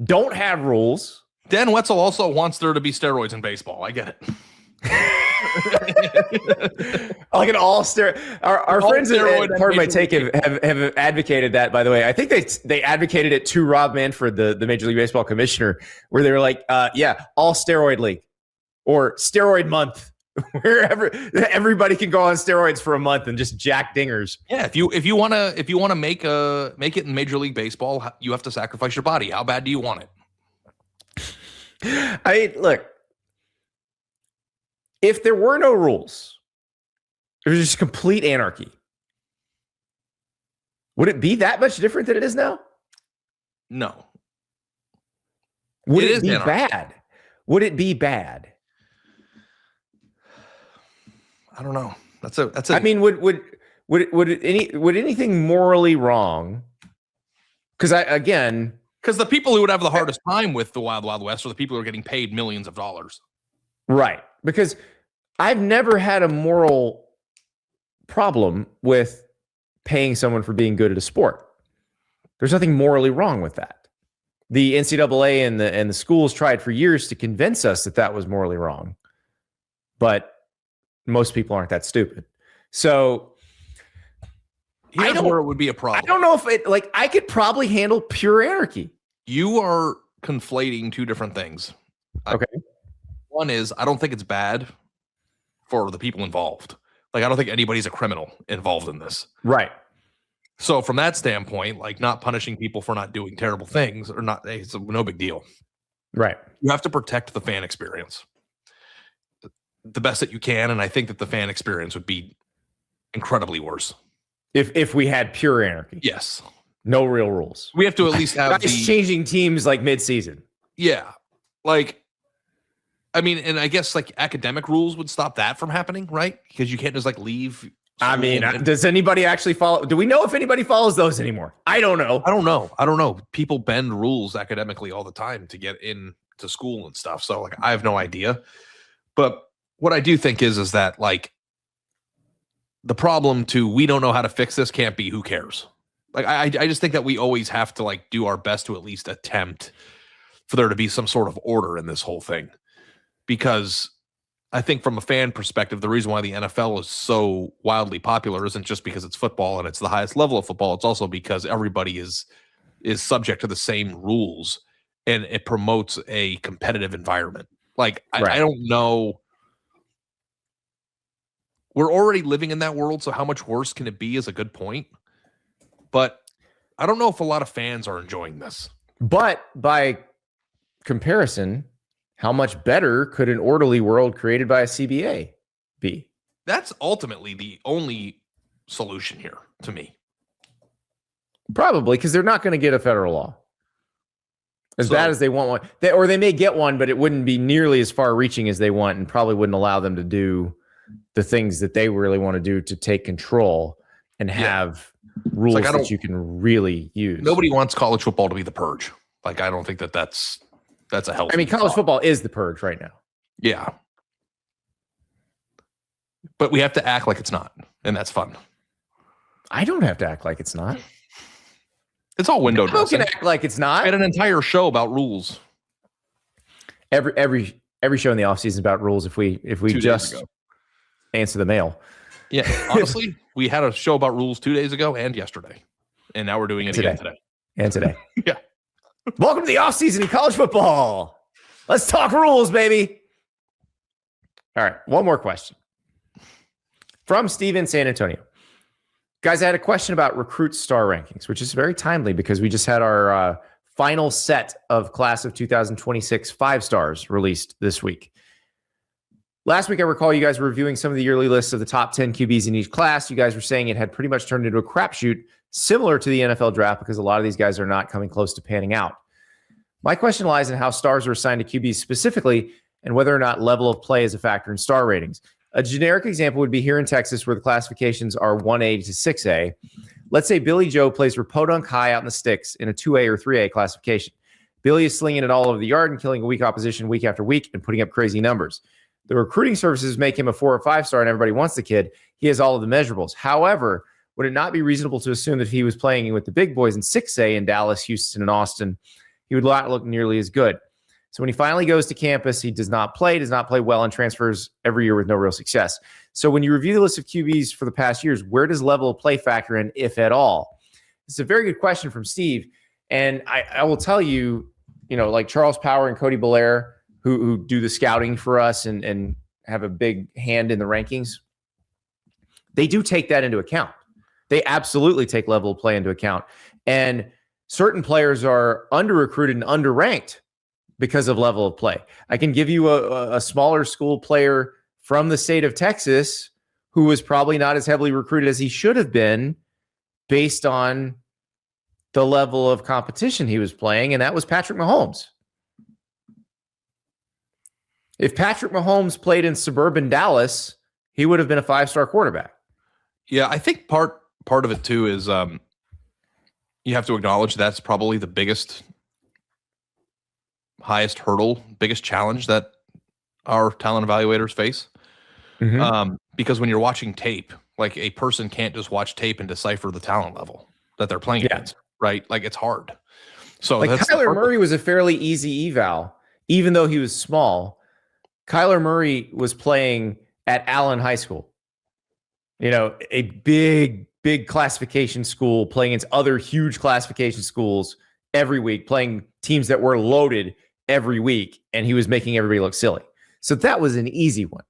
Don't have rules. Dan Wetzel also wants there to be steroids in baseball. I get it. Like an all steroid. Our friends at Pardon My Take have advocated that, by the way. I think they advocated it to Rob Manfred, the Major League Baseball commissioner, where they were like, all steroid league or steroid month. Wherever everybody can go on steroids for a month and just jack dingers. Yeah, if you want to make it in Major League Baseball, you have to sacrifice your body. How bad do you want it? Look, if there were no rules, it was just complete anarchy. Would it be that much different than it is now? No. Would it be bad? Would it be bad? I don't know. That's a. I mean, would anything morally wrong? Because because the people who would have the hardest time with the Wild Wild West are the people who are getting paid millions of dollars. Right. Because I've never had a moral problem with paying someone for being good at a sport. There's nothing morally wrong with that. The NCAA and the schools tried for years to convince us that that was morally wrong. But most people aren't that stupid. So Here's where it would be a problem. I don't know if I could probably handle pure anarchy. You are conflating two different things. Okay. One is I don't think it's bad for the people involved. Like I don't think anybody's a criminal involved in this. Right. So from that standpoint, like not punishing people for not doing terrible things or not, it's no big deal. Right. You have to protect the fan experience the best that you can. And I think that the fan experience would be incredibly worse. If we had pure anarchy. Yes. No real rules. We have to at least have guys changing teams like mid-season. Yeah. Like, I mean, and I guess like academic rules would stop that from happening, right? Because you can't just like leave. I mean, does anybody actually follow? Do we know if anybody follows those anymore? I don't know. I don't know. People bend rules academically all the time to get into school and stuff. So like, I have no idea. But what I do think is that like the problem we don't know how to fix this can't be who cares. Like I just think that we always have to like do our best to at least attempt for there to be some sort of order in this whole thing. Because I think from a fan perspective, the reason why the NFL is so wildly popular isn't just because it's football and it's the highest level of football. It's also because everybody is subject to the same rules and it promotes a competitive environment. Like I don't know. We're already living in that world, so how much worse can it be is a good point. But I don't know if a lot of fans are enjoying this. But by comparison, how much better could an orderly world created by a CBA be? That's ultimately the only solution here to me. Probably, because they're not going to get a federal law. As bad as they want one. They may get one, but it wouldn't be nearly as far-reaching as they want and probably wouldn't allow them to do the things that they really want to do to take control and have rules that you can really use. Nobody wants college football to be the purge. Like, I don't think that's a healthy. I mean, college football is the purge right now. Yeah. But we have to act like it's not, and that's fun. I don't have to act like it's not. It's all window dressing. You can act like it's not. I had an entire show about rules. Every show in the offseason is about rules if we just answer the mail. Yeah, honestly, we had a show about rules 2 days ago and yesterday. And now we're doing it again today. And today. Yeah. Welcome to the offseason in college football. Let's talk rules, baby. All right, one more question. From Steve in San Antonio. Guys, I had a question about recruit star rankings, which is very timely because we just had our final set of class of 2026 5-stars released this week. Last week, I recall you guys were reviewing some of the yearly lists of the top 10 QBs in each class. You guys were saying it had pretty much turned into a crapshoot similar to the NFL draft because a lot of these guys are not coming close to panning out. My question lies in how stars are assigned to QBs specifically and whether or not level of play is a factor in star ratings. A generic example would be here in Texas where the classifications are 1A to 6A. Let's say Billy Joe plays for Podunk High out in the sticks in a 2A or 3A classification. Billy is slinging it all over the yard and killing a weak opposition week after week and putting up crazy numbers. The recruiting services make him a 4 or 5-star and everybody wants the kid. He has all of the measurables. However, would it not be reasonable to assume that if he was playing with the big boys in 6A in Dallas, Houston, and Austin, he would not look nearly as good? So when he finally goes to campus, he does not play well, and transfers every year with no real success. So when you review the list of QBs for the past years, where does level of play factor in, if at all? It's a very good question from Steve. And I will tell you, like Charles Power and Cody Belair, who do the scouting for us and have a big hand in the rankings, they do take that into account. They absolutely take level of play into account. And certain players are under-recruited and under-ranked because of level of play. I can give you a smaller school player from the state of Texas who was probably not as heavily recruited as he should have been based on the level of competition he was playing, and that was Patrick Mahomes. If Patrick Mahomes played in suburban Dallas he would have been a 5-star quarterback. Yeah, I think part of it too is you have to acknowledge that's probably the highest hurdle, biggest challenge that our talent evaluators face. Because when you're watching tape, like a person can't just watch tape and decipher the talent level that they're playing against, right? Like it's hard. So like Kyler Murray was a fairly easy eval, even though he was small. Kyler Murray was playing at Allen High School, a big classification school, playing against other huge classification schools every week, playing teams that were loaded every week, and he was making everybody look silly. So that was an easy one.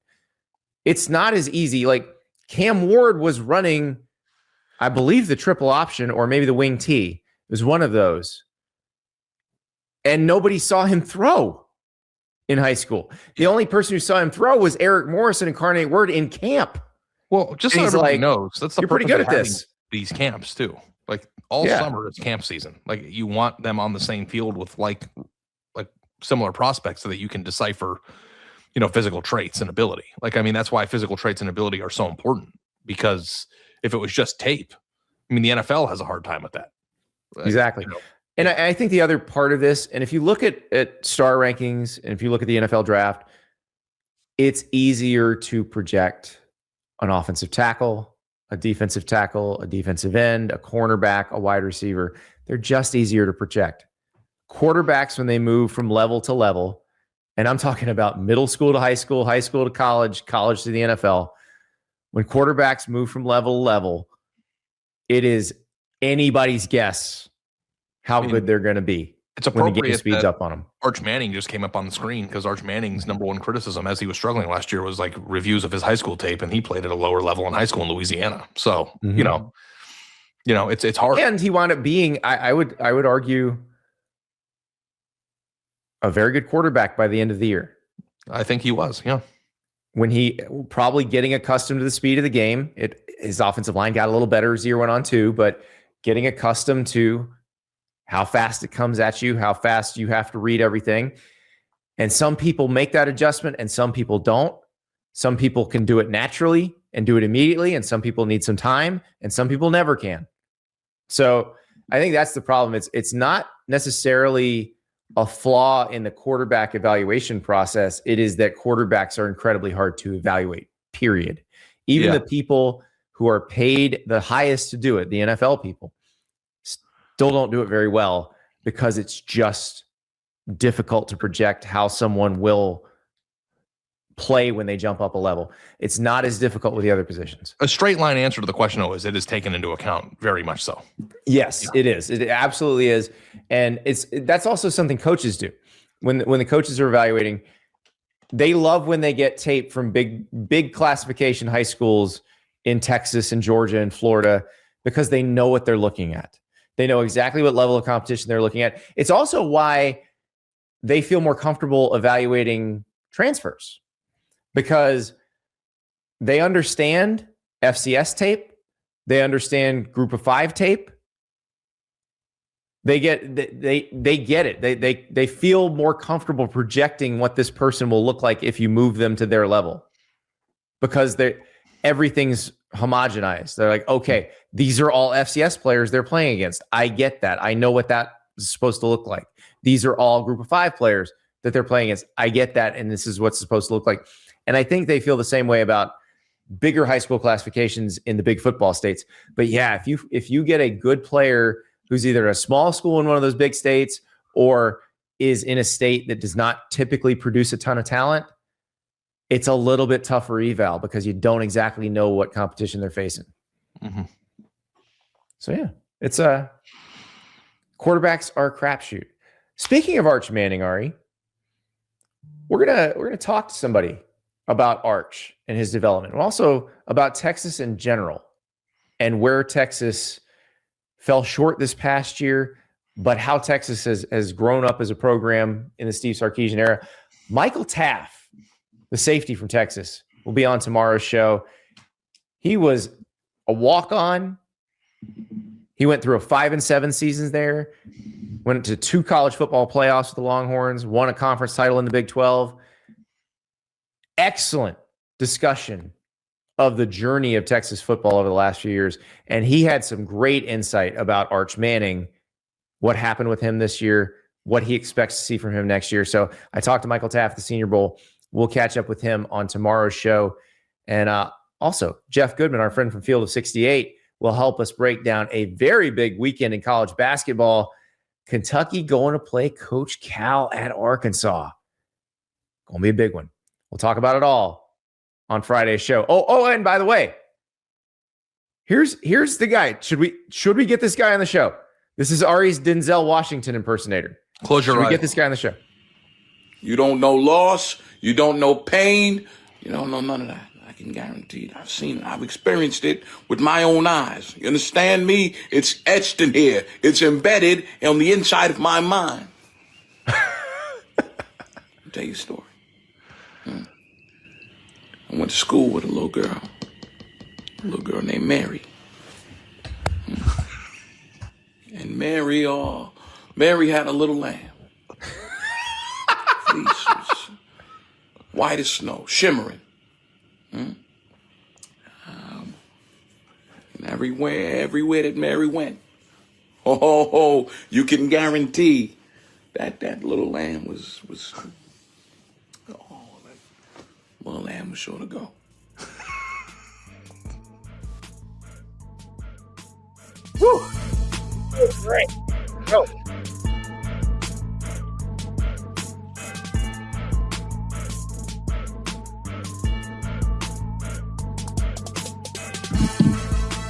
It's not as easy. Like Cam Ward was running, I believe, the triple option or maybe the wing T. It was one of those. And nobody saw him throw in high school. The only person who saw him throw was Eric Morrison and Incarnate Word in camp. Well, just so everybody knows, that's the you're pretty good at this. These camps too. Like all summer is camp season. Like you want them on the same field with like similar prospects so that you can decipher, physical traits and ability. Like, I mean, that's why physical traits and ability are so important, because if it was just tape, I mean, the NFL has a hard time with that. Exactly. And I think the other part of this, and if you look at star rankings, and if you look at the NFL draft, it's easier to project an offensive tackle, a defensive end, a cornerback, a wide receiver. They're just easier to project. Quarterbacks, when they move from level to level, and I'm talking about middle school to high school to college, college to the NFL, when quarterbacks move from level to level, it is anybody's guess how good they're going to be. It's appropriate when the game speeds up on them. Arch Manning just came up on the screen because Arch Manning's number one criticism as he was struggling last year was like reviews of his high school tape, and he played at a lower level in high school in Louisiana. So, it's hard. And he wound up being, I would argue, a very good quarterback by the end of the year. I think he was, yeah. When he probably getting accustomed to the speed of the game, his offensive line got a little better as the year went on too, but getting accustomed to how fast it comes at you, how fast you have to read everything. And some people make that adjustment and some people don't. Some people can do it naturally and do it immediately, and some people need some time, and some people never can. So I think that's the problem. It's not necessarily a flaw in the quarterback evaluation process. It is that quarterbacks are incredibly hard to evaluate, period. Even the people who are paid the highest to do it, the NFL people, still don't do it very well because it's just difficult to project how someone will play when they jump up a level. It's not as difficult with the other positions. A straight line answer to the question, though, is it is taken into account very much so. Yes, it is. It absolutely is. And that's also something coaches do. When the coaches are evaluating, they love when they get tape from big classification high schools in Texas and Georgia and Florida, because they know what they're looking at. They know exactly what level of competition they're looking at. It's also why they feel more comfortable evaluating transfers, because they understand FCS tape. They understand Group of 5 tape. They get it. They feel more comfortable projecting what this person will look like if you move them to their level, because everything's homogenized. They're like, okay, these are all FCS players they're playing against. I get that. I know what that is supposed to look like. These are all Group of 5 players that they're playing against. I get that, and this is what's supposed to look like. And I think they feel the same way about bigger high school classifications in the big football states. But yeah, if you get a good player who's either a small school in one of those big states or is in a state that does not typically produce a ton of talent, it's a little bit tougher eval because you don't exactly know what competition they're facing. Mm-hmm. So yeah, it's quarterbacks are a crapshoot. Speaking of Arch Manning, Ari, we're gonna talk to somebody about Arch and his development, and also about Texas in general and where Texas fell short this past year, but how Texas has grown up as a program in the Steve Sarkisian era. Michael Taff, the safety from Texas, will be on tomorrow's show. He was a walk-on. He went through a 5-7 seasons there, went to 2 college football playoffs with the Longhorns, won a conference title in the Big 12. Excellent discussion of the journey of Texas football over the last few years. And he had some great insight about Arch Manning, what happened with him this year, what he expects to see from him next year. So I talked to Michael Taft, the Senior Bowl. We'll catch up with him on tomorrow's show. And also, Jeff Goodman, our friend from Field of 68, will help us break down a very big weekend in college basketball. Kentucky going to play Coach Cal at Arkansas. Going to be a big one. We'll talk about it all on Friday's show. Oh, and by the way, here's the guy. Should we get this guy on the show? This is Ari's Denzel Washington impersonator. Close your eyes. Should we get this guy on the show? You don't know loss. You don't know pain. You don't know none of that. I can guarantee it. I've seen it. I've experienced it with my own eyes. You understand me? It's etched in here. It's embedded on the inside of my mind. I'll tell you a story. I went to school with a little girl named Mary. And Mary had a little lamb. Fleece was white as snow, shimmering. And everywhere that Mary went, you can guarantee that little lamb was that little lamb was sure to go. Woo! Great. Go.